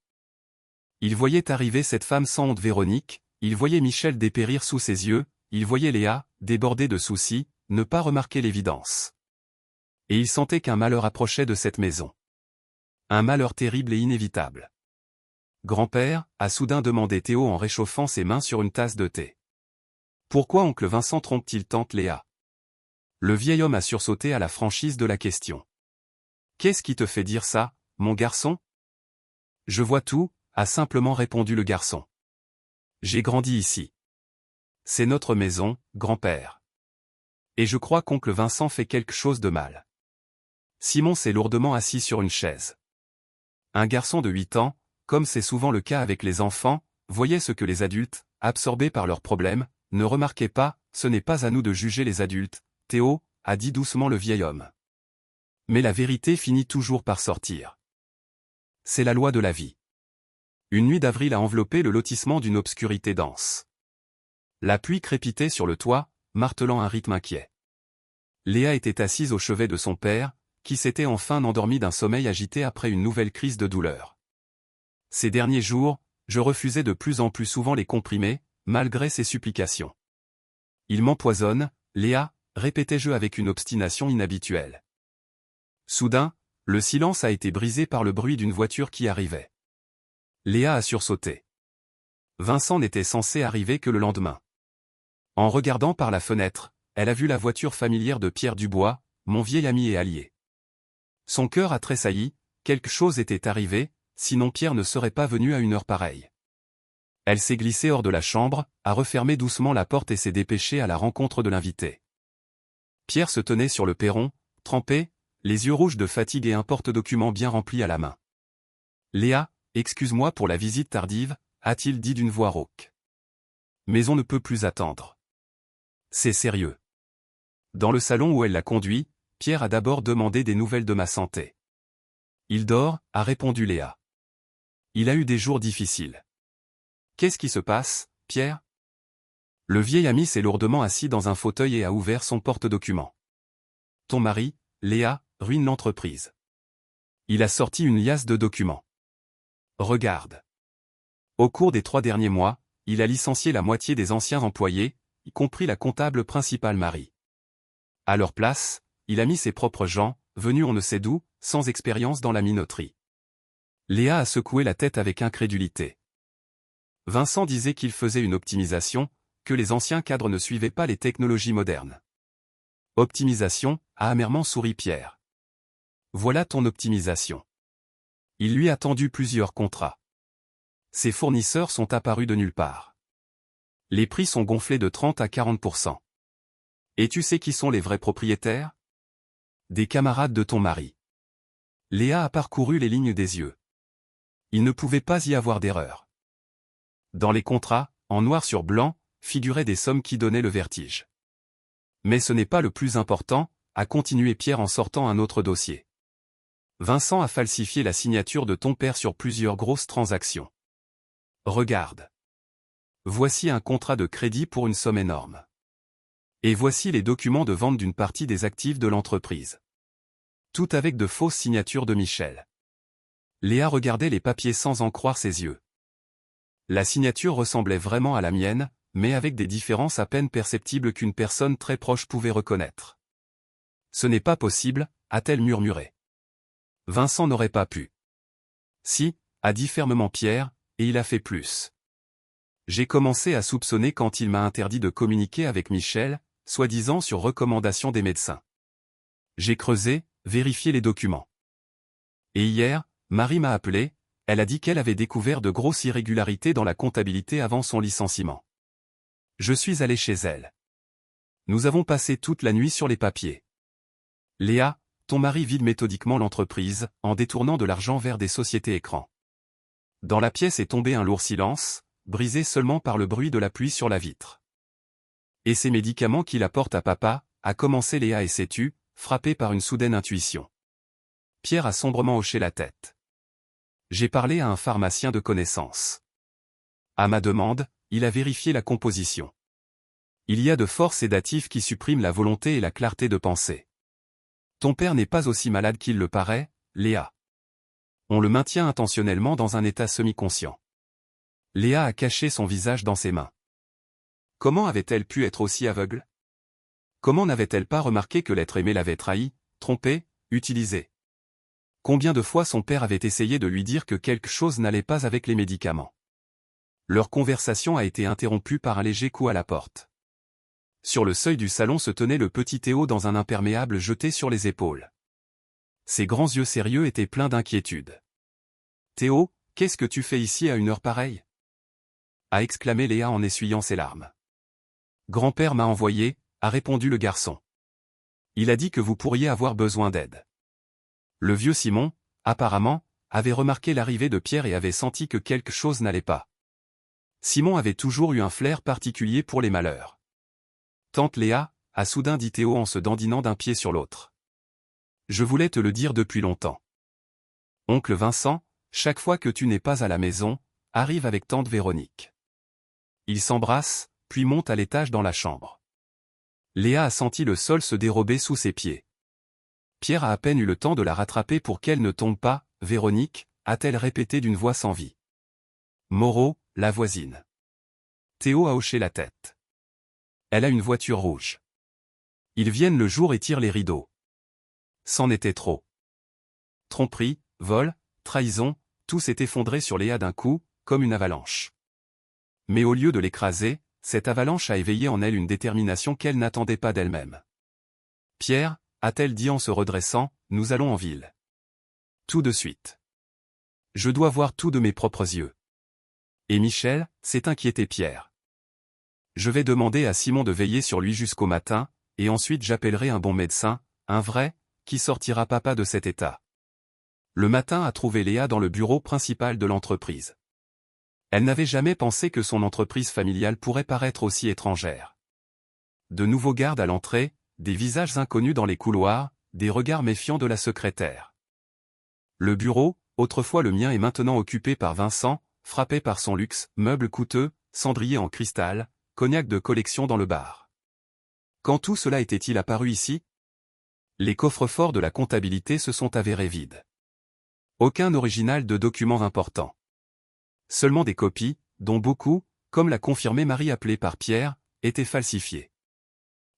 Il voyait arriver cette femme sans honte Véronique, il voyait Michel dépérir sous ses yeux, il voyait Léa, débordée de soucis, ne pas remarquer l'évidence. Et il sentait qu'un malheur approchait de cette maison. Un malheur terrible et inévitable. Grand-père, a soudain demandé Théo en réchauffant ses mains sur une tasse de thé. Pourquoi oncle Vincent trompe-t-il tante Léa? Le vieil homme a sursauté à la franchise de la question. Qu'est-ce qui te fait dire ça, mon garçon? Je vois tout, a simplement répondu le garçon. J'ai grandi ici. C'est notre maison, grand-père. Et je crois qu'oncle Vincent fait quelque chose de mal. Simon s'est lourdement assis sur une chaise. Un garçon de 8 ans, comme c'est souvent le cas avec les enfants, voyait ce que les adultes, absorbés par leurs problèmes, ne remarquaient pas, ce n'est pas à nous de juger les adultes, Théo, a dit doucement le vieil homme. Mais la vérité finit toujours par sortir. C'est la loi de la vie. Une nuit d'avril a enveloppé le lotissement d'une obscurité dense. La pluie crépitait sur le toit, martelant un rythme inquiet. Léa était assise au chevet de son père, qui s'était enfin endormi d'un sommeil agité après une nouvelle crise de douleur. Ces derniers jours, je refusais de plus en plus souvent les comprimés, malgré ses supplications. Il m'empoisonne, Léa, répétais-je avec une obstination inhabituelle. Soudain, le silence a été brisé par le bruit d'une voiture qui arrivait. Léa a sursauté. Vincent n'était censé arriver que le lendemain. En regardant par la fenêtre, elle a vu la voiture familière de Pierre Dubois, mon vieil ami et allié. Son cœur a tressailli, quelque chose était arrivé, sinon Pierre ne serait pas venu à une heure pareille. Elle s'est glissée hors de la chambre, a refermé doucement la porte et s'est dépêchée à la rencontre de l'invité. Pierre se tenait sur le perron, trempé, les yeux rouges de fatigue et un porte-document bien rempli à la main. « Léa, excuse-moi pour la visite tardive », a-t-il dit d'une voix rauque. Mais on ne peut plus attendre. C'est sérieux. Dans le salon où elle l'a conduit, Pierre a d'abord demandé des nouvelles de ma santé. Il dort, a répondu Léa. Il a eu des jours difficiles. Qu'est-ce qui se passe, Pierre? Le vieil ami s'est lourdement assis dans un fauteuil et a ouvert son porte-document. Ton mari, Léa, ruine l'entreprise. Il a sorti une liasse de documents. Regarde. Au cours des 3 derniers mois, il a licencié la moitié des anciens employés, y compris la comptable principale Marie. À leur place, il a mis ses propres gens, venus on ne sait d'où, sans expérience dans la minoterie. Léa a secoué la tête avec incrédulité. Vincent disait qu'il faisait une optimisation, que les anciens cadres ne suivaient pas les technologies modernes. Optimisation, a amèrement souri Pierre. Voilà ton optimisation. Il lui a tendu plusieurs contrats. Ses fournisseurs sont apparus de nulle part. Les prix sont gonflés de 30 à 40%. Et tu sais qui sont les vrais propriétaires? Des camarades de ton mari. Léa a parcouru les lignes des yeux. Il ne pouvait pas y avoir d'erreur. Dans les contrats, en noir sur blanc, figuraient des sommes qui donnaient le vertige. Mais ce n'est pas le plus important, a continué Pierre en sortant un autre dossier. Vincent a falsifié la signature de ton père sur plusieurs grosses transactions. Regarde. Voici un contrat de crédit pour une somme énorme. Et voici les documents de vente d'une partie des actifs de l'entreprise. Tout avec de fausses signatures de Michel. Léa regardait les papiers sans en croire ses yeux. La signature ressemblait vraiment à la mienne, mais avec des différences à peine perceptibles qu'une personne très proche pouvait reconnaître. Ce n'est pas possible, a-t-elle murmuré. Vincent n'aurait pas pu. Si, a dit fermement Pierre, et il a fait plus. J'ai commencé à soupçonner quand il m'a interdit de communiquer avec Michel, soi-disant sur recommandation des médecins. J'ai creusé, vérifié les documents. Et hier, Marie m'a appelé, elle a dit qu'elle avait découvert de grosses irrégularités dans la comptabilité avant son licenciement. Je suis allé chez elle. Nous avons passé toute la nuit sur les papiers. Léa, ton mari vide méthodiquement l'entreprise, en détournant de l'argent vers des sociétés écrans. Dans la pièce est tombé un lourd silence, brisé seulement par le bruit de la pluie sur la vitre. Et ces médicaments qu'il apporte à papa, a commencé Léa et s'est tue, frappée par une soudaine intuition. Pierre a sombrement hoché la tête. J'ai parlé à un pharmacien de connaissance. À ma demande, il a vérifié la composition. Il y a de forts sédatifs qui suppriment la volonté et la clarté de pensée. Ton père n'est pas aussi malade qu'il le paraît, Léa. On le maintient intentionnellement dans un état semi-conscient. Léa a caché son visage dans ses mains. Comment avait-elle pu être aussi aveugle? Comment n'avait-elle pas remarqué que l'être aimé l'avait trahi, trompé, utilisé? Combien de fois son père avait essayé de lui dire que quelque chose n'allait pas avec les médicaments? Leur conversation a été interrompue par un léger coup à la porte. Sur le seuil du salon se tenait le petit Théo dans un imperméable jeté sur les épaules. Ses grands yeux sérieux étaient pleins d'inquiétude. « Théo, qu'est-ce que tu fais ici à une heure pareille » a exclamé Léa en essuyant ses larmes. « Grand-père m'a envoyé, » a répondu le garçon. « Il a dit que vous pourriez avoir besoin d'aide. » Le vieux Simon, apparemment, avait remarqué l'arrivée de Pierre et avait senti que quelque chose n'allait pas. Simon avait toujours eu un flair particulier pour les malheurs. Tante Léa, a soudain dit Théo en se dandinant d'un pied sur l'autre. Je voulais te le dire depuis longtemps. Oncle Vincent, chaque fois que tu n'es pas à la maison, arrive avec tante Véronique. Ils s'embrassent, puis montent à l'étage dans la chambre. Léa a senti le sol se dérober sous ses pieds. Pierre a à peine eu le temps de la rattraper pour qu'elle ne tombe pas. Véronique, a-t-elle répété d'une voix sans vie. Moreau, la voisine. Théo a hoché la tête. Elle a une voiture rouge. Ils viennent le jour et tirent les rideaux. C'en était trop. Tromperie, vol, trahison, tout s'est effondré sur Léa d'un coup, comme une avalanche. Mais au lieu de l'écraser, cette avalanche a éveillé en elle une détermination qu'elle n'attendait pas d'elle-même. Pierre, a-t-elle dit en se redressant, nous allons en ville. Tout de suite. Je dois voir tout de mes propres yeux. Et Michel, s'est inquiété Pierre. Je vais demander à Simon de veiller sur lui jusqu'au matin, et ensuite j'appellerai un bon médecin, un vrai, qui sortira papa de cet état. Le matin a trouvé Léa dans le bureau principal de l'entreprise. Elle n'avait jamais pensé que son entreprise familiale pourrait paraître aussi étrangère. De nouveaux gardes à l'entrée, des visages inconnus dans les couloirs, des regards méfiants de la secrétaire. Le bureau, autrefois le mien est maintenant occupé par Vincent, frappé par son luxe, meubles coûteux, cendriers en cristal, cognac de collection dans le bar. Quand tout cela était-il apparu ici? Les coffres-forts de la comptabilité se sont avérés vides. Aucun original de documents importants. Seulement des copies, dont beaucoup, comme l'a confirmé Marie appelée par Pierre, étaient falsifiées.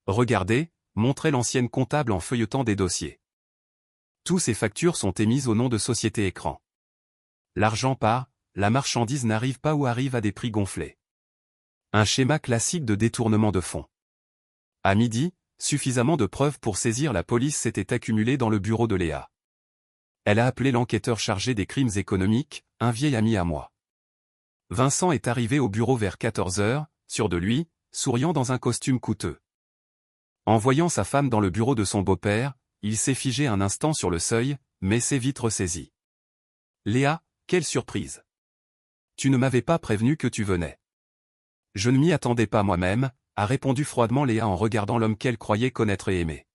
Regardez, montrait l'ancienne comptable en feuilletant des dossiers. Tous ces factures sont émises au nom de sociétés écrans. L'argent part, la marchandise n'arrive pas ou arrive à des prix gonflés. Un schéma classique de détournement de fonds. À midi, suffisamment de preuves pour saisir la police s'étaient accumulées dans le bureau de Léa. Elle a appelé l'enquêteur chargé des crimes économiques, un vieil ami à moi. Vincent est arrivé au bureau vers 14 heures, sûr de lui, souriant dans un costume coûteux. En voyant sa femme dans le bureau de son beau-père, il s'est figé un instant sur le seuil, mais s'est vite ressaisi. Léa, quelle surprise! Tu ne m'avais pas prévenu que tu venais. Je ne m'y attendais pas moi-même, a répondu froidement Léa en regardant l'homme qu'elle croyait connaître et aimer.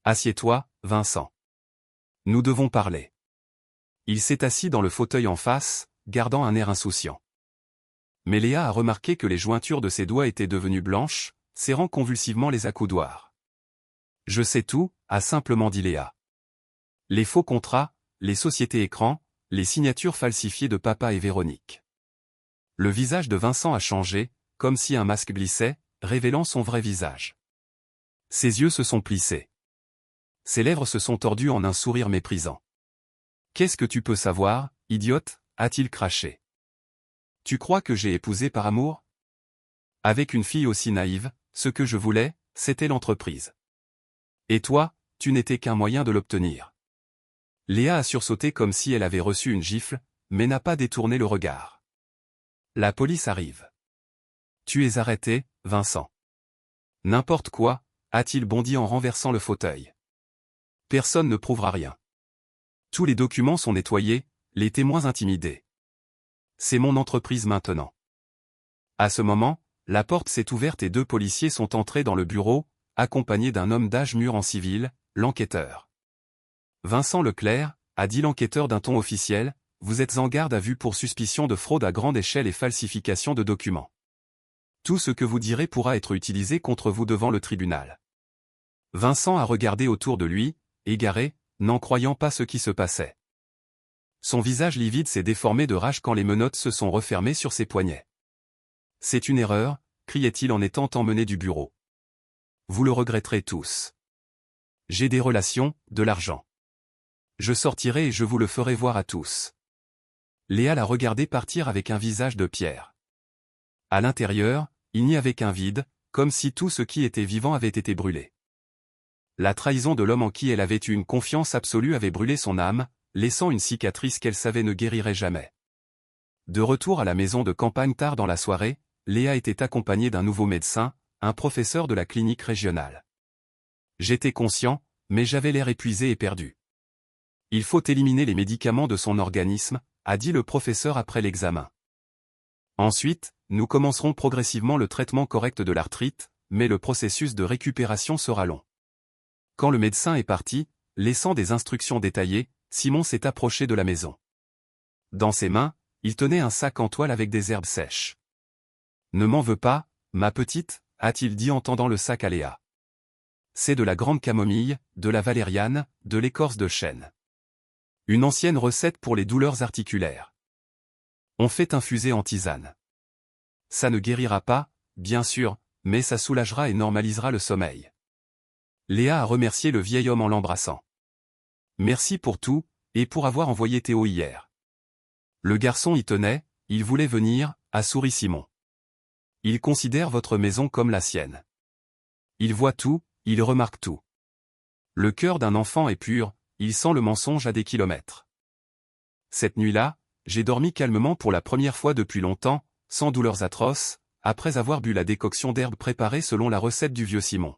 Assieds-toi, Vincent. Nous devons parler. Il s'est assis dans le fauteuil en face, gardant un air insouciant. Mais Léa a remarqué que les jointures de ses doigts étaient devenues blanches, serrant convulsivement les accoudoirs. « Je sais tout », a simplement dit Léa. Les faux contrats, les sociétés écrans, les signatures falsifiées de papa et Véronique. Le visage de Vincent a changé, comme si un masque glissait, révélant son vrai visage. Ses yeux se sont plissés. Ses lèvres se sont tordues en un sourire méprisant. « Qu'est-ce que tu peux savoir, idiote ?» a-t-il craché. « Tu crois que j'ai épousé par amour ? Avec une fille aussi naïve, ce que je voulais, c'était l'entreprise. Et toi, tu n'étais qu'un moyen de l'obtenir. » Léa a sursauté comme si elle avait reçu une gifle, mais n'a pas détourné le regard. « La police arrive. »« Tu es arrêté, Vincent. »« N'importe quoi », a-t-il bondi en renversant le fauteuil. « Personne ne prouvera rien. Tous les documents sont nettoyés, les témoins intimidés. C'est mon entreprise maintenant. » À ce moment, la porte s'est ouverte et 2 policiers sont entrés dans le bureau, accompagnés d'un homme d'âge mûr en civil, l'enquêteur. « Vincent Leclerc », a dit l'enquêteur d'un ton officiel, « vous êtes en garde à vue pour suspicion de fraude à grande échelle et falsification de documents. Tout ce que vous direz pourra être utilisé contre vous devant le tribunal. » Vincent a regardé autour de lui, égaré, n'en croyant pas ce qui se passait. Son visage livide s'est déformé de rage quand les menottes se sont refermées sur ses poignets. « C'est une erreur », criait-il en étant emmené du bureau. « Vous le regretterez tous. J'ai des relations, de l'argent. Je sortirai et je vous le ferai voir à tous. » Léa l'a regardé partir avec un visage de pierre. À l'intérieur, il n'y avait qu'un vide, comme si tout ce qui était vivant avait été brûlé. La trahison de l'homme en qui elle avait eu une confiance absolue avait brûlé son âme, laissant une cicatrice qu'elle savait ne guérirait jamais. De retour à la maison de campagne tard dans la soirée, Léa était accompagnée d'un nouveau médecin, un professeur de la clinique régionale. « J'étais conscient, mais j'avais l'air épuisé et perdu. Il faut éliminer les médicaments de son organisme », a dit le professeur après l'examen. « Ensuite, nous commencerons progressivement le traitement correct de l'arthrite, mais le processus de récupération sera long. » Quand le médecin est parti, laissant des instructions détaillées, Simon s'est approché de la maison. Dans ses mains, il tenait un sac en toile avec des herbes sèches. « Ne m'en veux pas, ma petite », a-t-il dit en tendant le sac à Léa. « C'est de la grande camomille, de la valériane, de l'écorce de chêne. Une ancienne recette pour les douleurs articulaires. On fait infuser en tisane. Ça ne guérira pas, bien sûr, mais ça soulagera et normalisera le sommeil. » Léa a remercié le vieil homme en l'embrassant. « Merci pour tout, et pour avoir envoyé Théo hier. Le garçon y tenait, il voulait venir », a souri Simon. « Il considère votre maison comme la sienne. Il voit tout, il remarque tout. Le cœur d'un enfant est pur, il sent le mensonge à des kilomètres. Cette nuit-là, j'ai dormi calmement pour la première fois depuis longtemps, sans douleurs atroces, après avoir bu la décoction d'herbes préparée selon la recette du vieux Simon.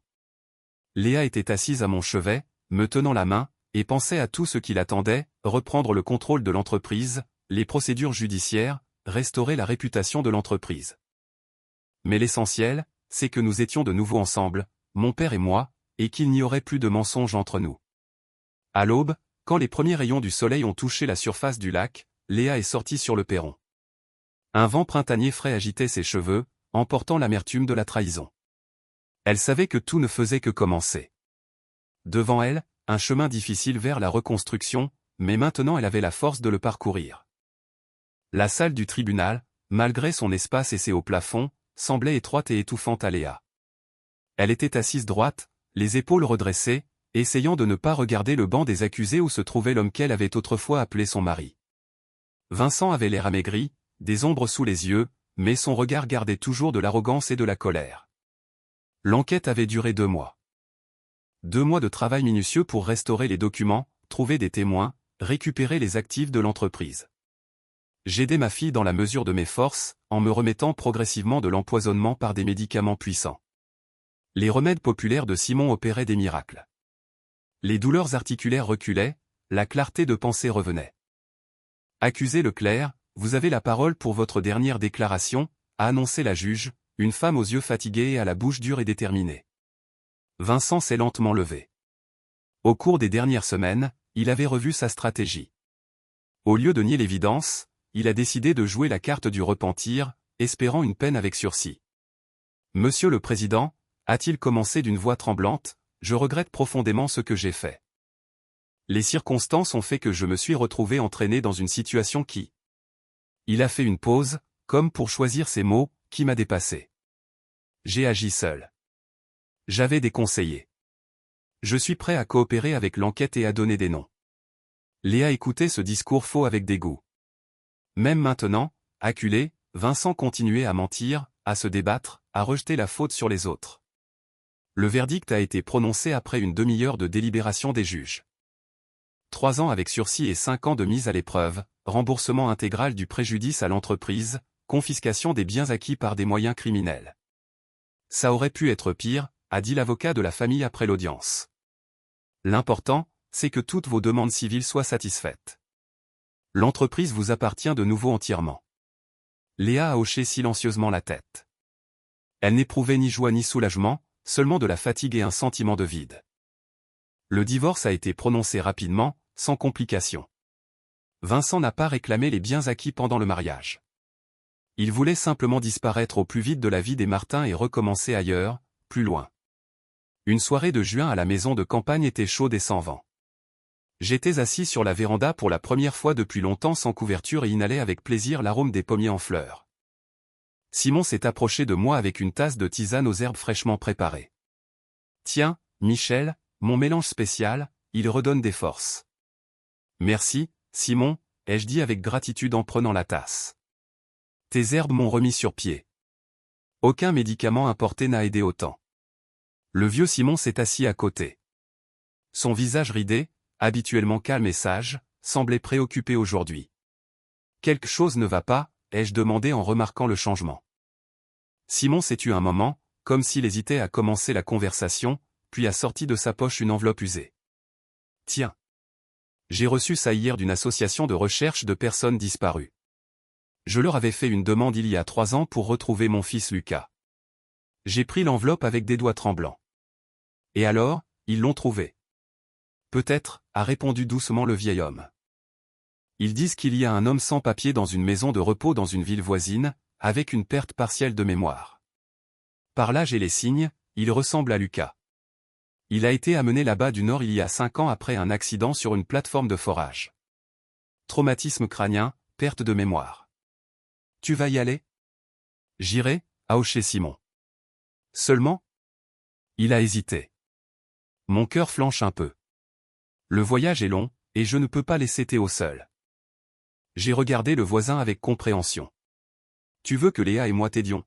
Léa était assise à mon chevet, me tenant la main, et pensait à tout ce qui l'attendait, reprendre le contrôle de l'entreprise, les procédures judiciaires, restaurer la réputation de l'entreprise. Mais l'essentiel, c'est que nous étions de nouveau ensemble, mon père et moi, et qu'il n'y aurait plus de mensonges entre nous. À l'aube, quand les premiers rayons du soleil ont touché la surface du lac, Léa est sortie sur le perron. Un vent printanier frais agitait ses cheveux, emportant l'amertume de la trahison. Elle savait que tout ne faisait que commencer. Devant elle, un chemin difficile vers la reconstruction, mais maintenant elle avait la force de le parcourir. La salle du tribunal, malgré son espace et ses hauts plafonds, semblait étroite et étouffante à Léa. Elle était assise droite, les épaules redressées, essayant de ne pas regarder le banc des accusés où se trouvait l'homme qu'elle avait autrefois appelé son mari. Vincent avait l'air amaigri, des ombres sous les yeux, mais son regard gardait toujours de l'arrogance et de la colère. L'enquête avait duré 2 mois. 2 mois de travail minutieux pour restaurer les documents, trouver des témoins, récupérer les actifs de l'entreprise. J'aidais ma fille dans la mesure de mes forces, en me remettant progressivement de l'empoisonnement par des médicaments puissants. Les remèdes populaires de Simon opéraient des miracles. Les douleurs articulaires reculaient, la clarté de pensée revenait. « Accusé Leclerc, vous avez la parole pour votre dernière déclaration », a annoncé la juge, une femme aux yeux fatigués et à la bouche dure et déterminée. Vincent s'est lentement levé. Au cours des dernières semaines, il avait revu sa stratégie. Au lieu de nier l'évidence, il a décidé de jouer la carte du repentir, espérant une peine avec sursis. Monsieur le Président, a-t-il commencé d'une voix tremblante, je regrette profondément ce que j'ai fait. Les circonstances ont fait que je me suis retrouvé entraîné dans une situation qui... Il a fait une pause, comme pour choisir ses mots, qui m'a dépassé. J'ai agi seul. J'avais des conseillers. Je suis prêt à coopérer avec l'enquête et à donner des noms. Léa écoutait ce discours faux avec dégoût. Même maintenant, acculé, Vincent continuait à mentir, à se débattre, à rejeter la faute sur les autres. Le verdict a été prononcé après une demi-heure de délibération des juges. 3 ans avec sursis et 5 ans de mise à l'épreuve, remboursement intégral du préjudice à l'entreprise, confiscation des biens acquis par des moyens criminels. Ça aurait pu être pire, a dit l'avocat de la famille après l'audience. L'important, c'est que toutes vos demandes civiles soient satisfaites. L'entreprise vous appartient de nouveau entièrement. Léa a hoché silencieusement la tête. Elle n'éprouvait ni joie ni soulagement, seulement de la fatigue et un sentiment de vide. Le divorce a été prononcé rapidement, sans complications. Vincent n'a pas réclamé les biens acquis pendant le mariage. Il voulait simplement disparaître au plus vite de la vie des Martin et recommencer ailleurs, plus loin. Une soirée de juin à la maison de campagne était chaude et sans vent. J'étais assis sur la véranda pour la première fois depuis longtemps sans couverture et inhalais avec plaisir l'arôme des pommiers en fleurs. Simon s'est approché de moi avec une tasse de tisane aux herbes fraîchement préparées. « Tiens, Michel, mon mélange spécial, il redonne des forces. »« Merci, Simon, » ai-je dit avec gratitude en prenant la tasse. « Tes herbes m'ont remis sur pied. » Aucun médicament importé n'a aidé autant. Le vieux Simon s'est assis à côté. Son visage ridé, habituellement calme et sage, semblait préoccupé aujourd'hui. « Quelque chose ne va pas ?» ai-je demandé en remarquant le changement. Simon s'est tu un moment, comme s'il hésitait à commencer la conversation, puis a sorti de sa poche une enveloppe usée. « Tiens. J'ai reçu ça hier d'une association de recherche de personnes disparues. Je leur avais fait une demande il y a 3 ans pour retrouver mon fils Lucas. J'ai pris l'enveloppe avec des doigts tremblants. Et alors, ils l'ont trouvé. Peut-être, a répondu doucement le vieil homme. Ils disent qu'il y a un homme sans papier dans une maison de repos dans une ville voisine, avec une perte partielle de mémoire. Par l'âge et les signes, il ressemble à Lucas. Il a été amené là-bas du Nord il y a 5 ans après un accident sur une plateforme de forage. Traumatisme crânien, perte de mémoire. Tu vas y aller ? J'irai, a hoché Simon. Seulement ? Il a hésité. Mon cœur flanche un peu. Le voyage est long, et je ne peux pas laisser Théo seul. J'ai regardé le voisin avec compréhension. Tu veux que Léa et moi t'aidions ?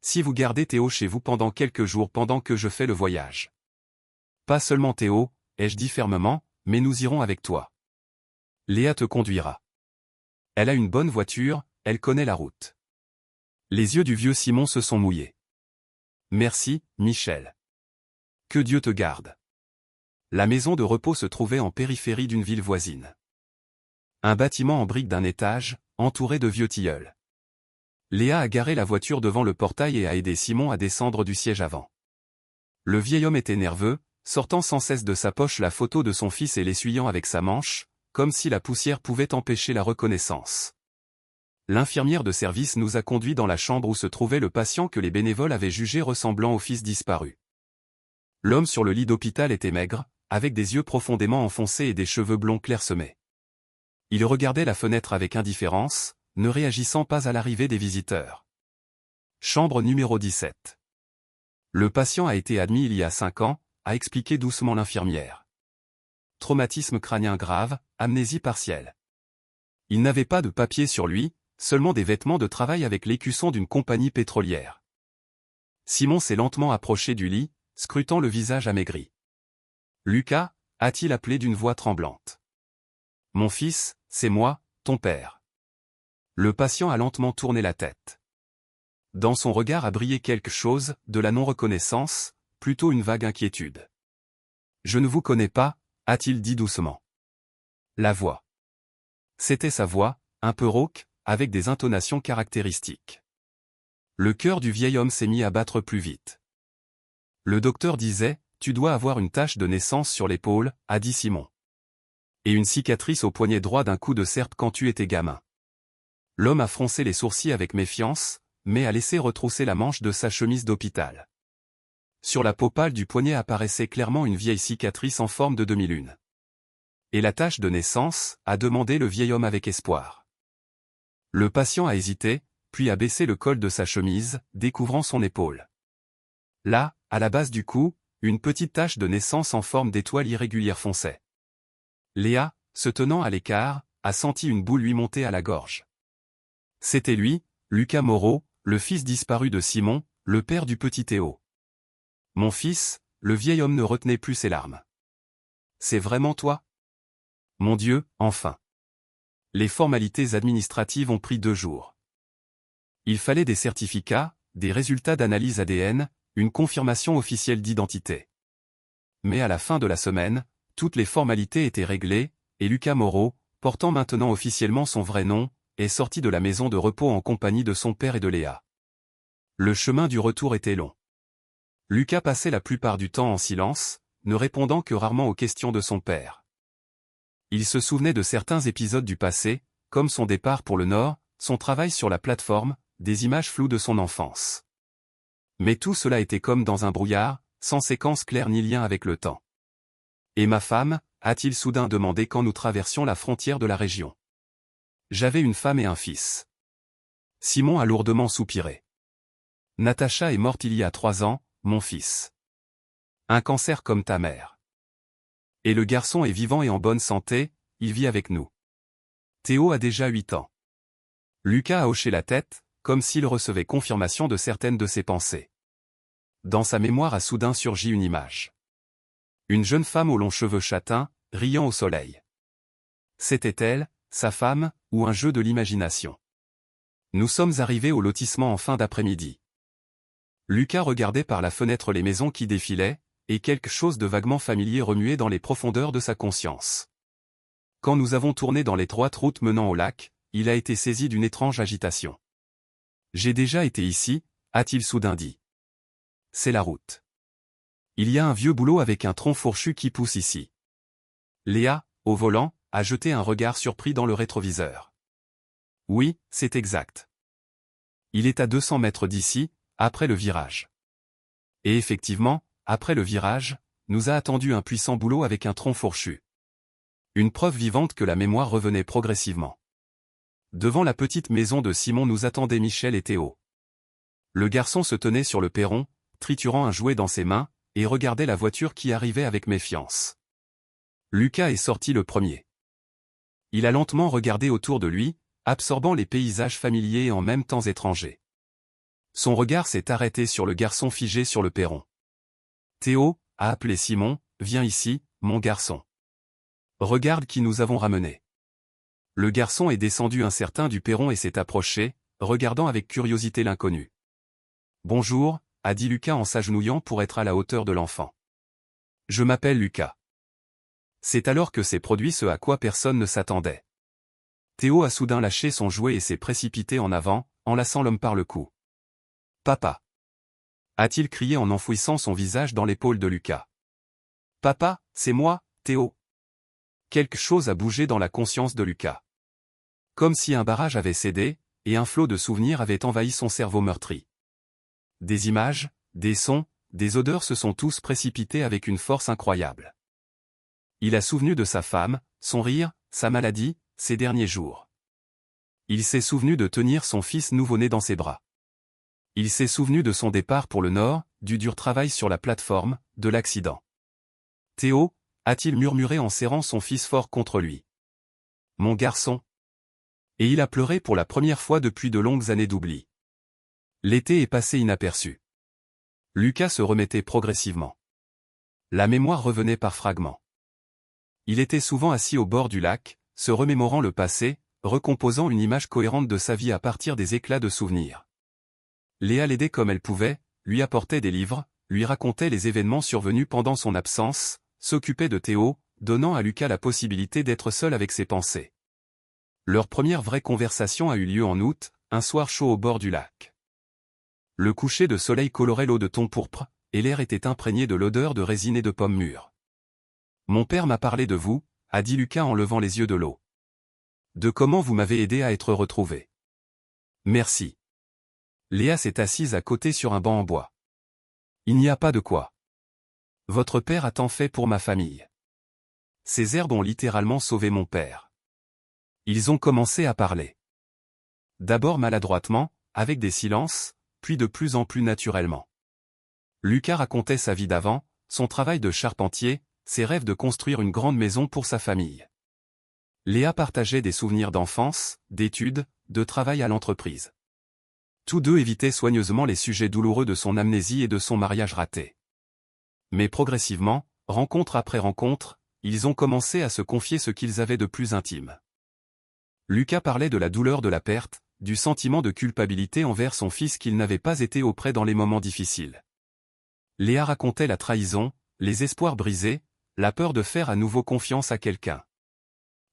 Si vous gardez Théo chez vous pendant quelques jours pendant que je fais le voyage. Pas seulement Théo, ai-je dit fermement, mais nous irons avec toi. Léa te conduira. Elle a une bonne voiture, elle connaît la route. Les yeux du vieux Simon se sont mouillés. Merci, Michel. Que Dieu te garde. La maison de repos se trouvait en périphérie d'une ville voisine. Un bâtiment en briques d'un étage, entouré de vieux tilleuls. Léa a garé la voiture devant le portail et a aidé Simon à descendre du siège avant. Le vieil homme était nerveux, sortant sans cesse de sa poche la photo de son fils et l'essuyant avec sa manche, comme si la poussière pouvait empêcher la reconnaissance. L'infirmière de service nous a conduits dans la chambre où se trouvait le patient que les bénévoles avaient jugé ressemblant au fils disparu. L'homme sur le lit d'hôpital était maigre, avec des yeux profondément enfoncés et des cheveux blonds clairsemés. Il regardait la fenêtre avec indifférence, ne réagissant pas à l'arrivée des visiteurs. Chambre numéro 17. Le patient a été admis il y a 5 ans, a expliqué doucement l'infirmière. Traumatisme crânien grave, amnésie partielle. Il n'avait pas de papier sur lui, seulement des vêtements de travail avec l'écusson d'une compagnie pétrolière. Simon s'est lentement approché du lit, scrutant le visage amaigri. « Lucas » a-t-il appelé d'une voix tremblante. « Mon fils, c'est moi, ton père. » Le patient a lentement tourné la tête. Dans son regard a brillé quelque chose, de la non-reconnaissance, plutôt une vague inquiétude. « Je ne vous connais pas » a-t-il dit doucement. La voix. C'était sa voix, un peu rauque, avec des intonations caractéristiques. Le cœur du vieil homme s'est mis à battre plus vite. Le docteur disait, « Tu dois avoir une tache de naissance sur l'épaule » a dit Simon. « Et une cicatrice au poignet droit d'un coup de serpe quand tu étais gamin. » L'homme a froncé les sourcils avec méfiance, mais a laissé retrousser la manche de sa chemise d'hôpital. Sur la peau pâle du poignet apparaissait clairement une vieille cicatrice en forme de demi-lune. Et la tache de naissance, a demandé le vieil homme avec espoir. Le patient a hésité, puis a baissé le col de sa chemise, découvrant son épaule. Là, à la base du cou, une petite tache de naissance en forme d'étoile irrégulière fonçait. Léa, se tenant à l'écart, a senti une boule lui monter à la gorge. C'était lui, Lucas Moreau, le fils disparu de Simon, le père du petit Théo. Mon fils, le vieil homme ne retenait plus ses larmes. C'est vraiment toi? Mon Dieu, enfin. Les formalités administratives ont pris 2 jours. Il fallait des certificats, des résultats d'analyse ADN, une confirmation officielle d'identité. Mais à la fin de la semaine, toutes les formalités étaient réglées, et Lucas Moreau, portant maintenant officiellement son vrai nom, est sorti de la maison de repos en compagnie de son père et de Léa. Le chemin du retour était long. Lucas passait la plupart du temps en silence, ne répondant que rarement aux questions de son père. Il se souvenait de certains épisodes du passé, comme son départ pour le Nord, son travail sur la plateforme, des images floues de son enfance. Mais tout cela était comme dans un brouillard, sans séquence claire ni lien avec le temps. Et ma femme, a-t-il soudain demandé quand nous traversions la frontière de la région. J'avais une femme et un fils. Simon a lourdement soupiré. Natacha est morte il y a 3 ans, mon fils. Un cancer comme ta mère. Et le garçon est vivant et en bonne santé, il vit avec nous. Théo a déjà 8 ans. Lucas a hoché la tête, comme s'il recevait confirmation de certaines de ses pensées. Dans sa mémoire a soudain surgi une image. Une jeune femme aux longs cheveux châtains, riant au soleil. C'était elle, sa femme, ou un jeu de l'imagination? Nous sommes arrivés au lotissement en fin d'après-midi. Lucas regardait par la fenêtre les maisons qui défilaient, et quelque chose de vaguement familier remuait dans les profondeurs de sa conscience. Quand nous avons tourné dans l'étroite route menant au lac, il a été saisi d'une étrange agitation. J'ai déjà été ici, a-t-il soudain dit. C'est la route. Il y a un vieux bouleau avec un tronc fourchu qui pousse ici. Léa, au volant, a jeté un regard surpris dans le rétroviseur. Oui, c'est exact. Il est à 200 mètres d'ici, après le virage. Et effectivement, après le virage, nous a attendu un puissant bouleau avec un tronc fourchu. Une preuve vivante que la mémoire revenait progressivement. Devant la petite maison de Simon nous attendaient Michel et Théo. Le garçon se tenait sur le perron, triturant un jouet dans ses mains, et regardait la voiture qui arrivait avec méfiance. Lucas est sorti le premier. Il a lentement regardé autour de lui, absorbant les paysages familiers et en même temps étrangers. Son regard s'est arrêté sur le garçon figé sur le perron. Théo, a appelé Simon, viens ici, mon garçon. Regarde qui nous avons ramené. Le garçon est descendu incertain du perron et s'est approché, regardant avec curiosité l'inconnu. Bonjour, a dit Lucas en s'agenouillant pour être à la hauteur de l'enfant. Je m'appelle Lucas. C'est alors que s'est produit ce à quoi personne ne s'attendait. Théo a soudain lâché son jouet et s'est précipité en avant, enlaçant l'homme par le cou. Papa! A-t-il crié en enfouissant son visage dans l'épaule de Lucas. Papa, c'est moi, Théo. Quelque chose a bougé dans la conscience de Lucas. Comme si un barrage avait cédé, et un flot de souvenirs avait envahi son cerveau meurtri. Des images, des sons, des odeurs se sont tous précipités avec une force incroyable. Il a souvenu de sa femme, son rire, sa maladie, ses derniers jours. Il s'est souvenu de tenir son fils nouveau-né dans ses bras. Il s'est souvenu de son départ pour le Nord, du dur travail sur la plateforme, de l'accident. Théo, a-t-il murmuré en serrant son fils fort contre lui. Mon garçon. Et il a pleuré pour la première fois depuis de longues années d'oubli. L'été est passé inaperçu. Lucas se remettait progressivement. La mémoire revenait par fragments. Il était souvent assis au bord du lac, se remémorant le passé, recomposant une image cohérente de sa vie à partir des éclats de souvenirs. Léa l'aidait comme elle pouvait, lui apportait des livres, lui racontait les événements survenus pendant son absence, s'occupait de Théo, donnant à Lucas la possibilité d'être seul avec ses pensées. Leur première vraie conversation a eu lieu en août, un soir chaud au bord du lac. Le coucher de soleil colorait l'eau de ton pourpre, et l'air était imprégné de l'odeur de résine et de pommes mûres. Mon père m'a parlé de vous, a dit Lucas en levant les yeux de l'eau. De comment vous m'avez aidé à être retrouvé. Merci. Léa s'est assise à côté sur un banc en bois. Il n'y a pas de quoi. Votre père a tant fait pour ma famille. Ces herbes ont littéralement sauvé mon père. Ils ont commencé à parler. D'abord maladroitement, avec des silences, puis de plus en plus naturellement. Lucas racontait sa vie d'avant, son travail de charpentier, ses rêves de construire une grande maison pour sa famille. Léa partageait des souvenirs d'enfance, d'études, de travail à l'entreprise. Tous deux évitaient soigneusement les sujets douloureux de son amnésie et de son mariage raté. Mais progressivement, rencontre après rencontre, ils ont commencé à se confier ce qu'ils avaient de plus intime. Lucas parlait de la douleur de la perte, du sentiment de culpabilité envers son fils qu'il n'avait pas été auprès dans les moments difficiles. Léa racontait la trahison, les espoirs brisés, la peur de faire à nouveau confiance à quelqu'un.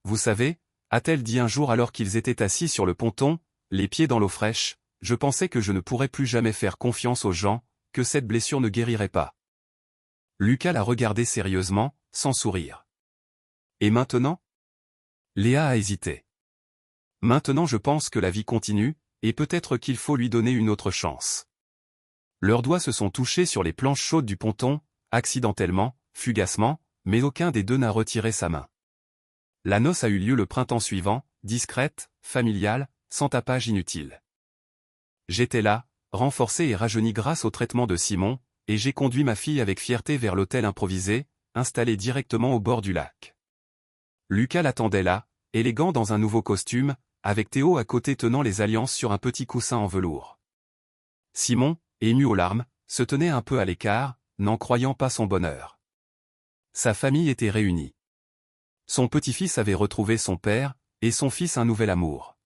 Vous savez, a-t-elle dit un jour alors qu'ils étaient assis sur le ponton, les pieds dans l'eau fraîche, je pensais que je ne pourrais plus jamais faire confiance aux gens, que cette blessure ne guérirait pas. Lucas la regardait sérieusement, sans sourire. Et maintenant? Léa a hésité. Maintenant je pense que la vie continue, et peut-être qu'il faut lui donner une autre chance. Leurs doigts se sont touchés sur les planches chaudes du ponton, accidentellement, fugacement, mais aucun des deux n'a retiré sa main. La noce a eu lieu le printemps suivant, discrète, familiale, sans tapage inutile. J'étais là, renforcé et rajeuni grâce au traitement de Simon, et j'ai conduit ma fille avec fierté vers l'hôtel improvisé, installé directement au bord du lac. Lucas l'attendait là, élégant dans un nouveau costume, avec Théo à côté tenant les alliances sur un petit coussin en velours. Simon, ému aux larmes, se tenait un peu à l'écart, n'en croyant pas son bonheur. Sa famille était réunie. Son petit-fils avait retrouvé son père, et son fils un nouvel amour.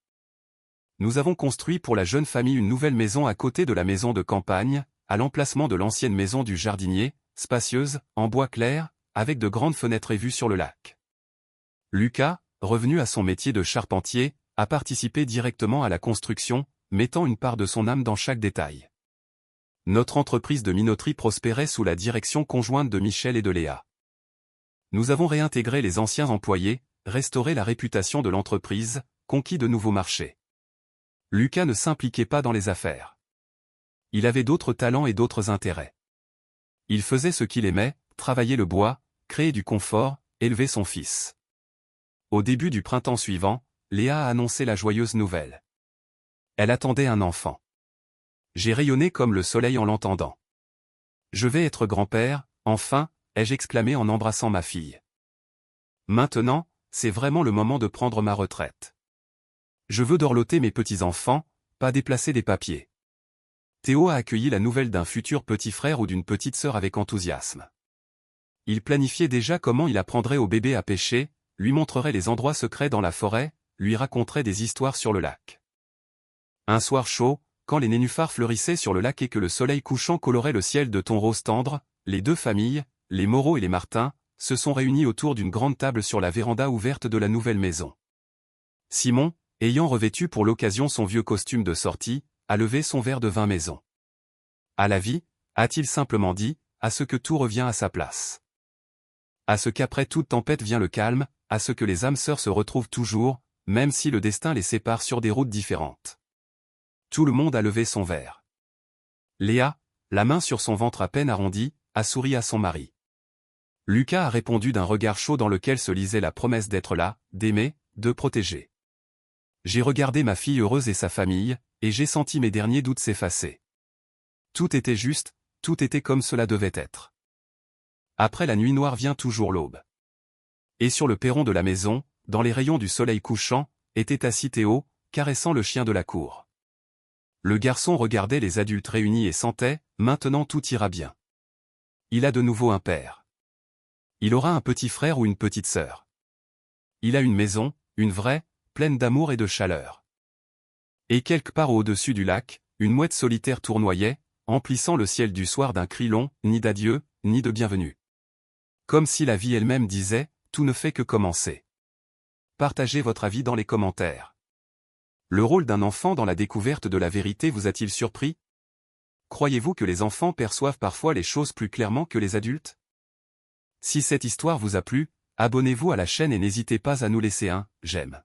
Nous avons construit pour la jeune famille une nouvelle maison à côté de la maison de campagne, à l'emplacement de l'ancienne maison du jardinier, spacieuse, en bois clair, avec de grandes fenêtres et vues sur le lac. Lucas, revenu à son métier de charpentier, a participé directement à la construction, mettant une part de son âme dans chaque détail. Notre entreprise de minoterie prospérait sous la direction conjointe de Michel et de Léa. Nous avons réintégré les anciens employés, restauré la réputation de l'entreprise, conquis de nouveaux marchés. Lucas ne s'impliquait pas dans les affaires. Il avait d'autres talents et d'autres intérêts. Il faisait ce qu'il aimait, travailler le bois, créer du confort, élever son fils. Au début du printemps suivant, Léa a annoncé la joyeuse nouvelle. Elle attendait un enfant. J'ai rayonné comme le soleil en l'entendant. Je vais être grand-père, enfin, ai-je exclamé en embrassant ma fille. Maintenant, c'est vraiment le moment de prendre ma retraite. Je veux dorloter mes petits-enfants, pas déplacer des papiers. Théo a accueilli la nouvelle d'un futur petit frère ou d'une petite sœur avec enthousiasme. Il planifiait déjà comment il apprendrait au bébé à pêcher, lui montrerait les endroits secrets dans la forêt, lui raconterait des histoires sur le lac. Un soir chaud, quand les nénuphars fleurissaient sur le lac et que le soleil couchant colorait le ciel de tons rose tendre, les deux familles, les Moreau et les Martin, se sont réunis autour d'une grande table sur la véranda ouverte de la nouvelle maison. Simon, ayant revêtu pour l'occasion son vieux costume de sortie, a levé son verre de vin maison. À la vie, a-t-il simplement dit, à ce que tout revient à sa place. À ce qu'après toute tempête vient le calme, à ce que les âmes sœurs se retrouvent toujours, même si le destin les sépare sur des routes différentes. Tout le monde a levé son verre. Léa, la main sur son ventre à peine arrondi, a souri à son mari. Lucas a répondu d'un regard chaud dans lequel se lisait la promesse d'être là, d'aimer, de protéger. J'ai regardé ma fille heureuse et sa famille, et j'ai senti mes derniers doutes s'effacer. Tout était juste, tout était comme cela devait être. Après la nuit noire vient toujours l'aube. Et sur le perron de la maison, dans les rayons du soleil couchant, était assis Théo, caressant le chien de la cour. Le garçon regardait les adultes réunis et sentait, maintenant tout ira bien. Il a de nouveau un père. Il aura un petit frère ou une petite sœur. Il a une maison, une vraie, pleine d'amour et de chaleur. Et quelque part au-dessus du lac, une mouette solitaire tournoyait, emplissant le ciel du soir d'un cri long, ni d'adieu, ni de bienvenue. Comme si la vie elle-même disait, tout ne fait que commencer. Partagez votre avis dans les commentaires. Le rôle d'un enfant dans la découverte de la vérité vous a-t-il surpris? Croyez-vous que les enfants perçoivent parfois les choses plus clairement que les adultes? Si cette histoire vous a plu, abonnez-vous à la chaîne et n'hésitez pas à nous laisser un « j'aime ».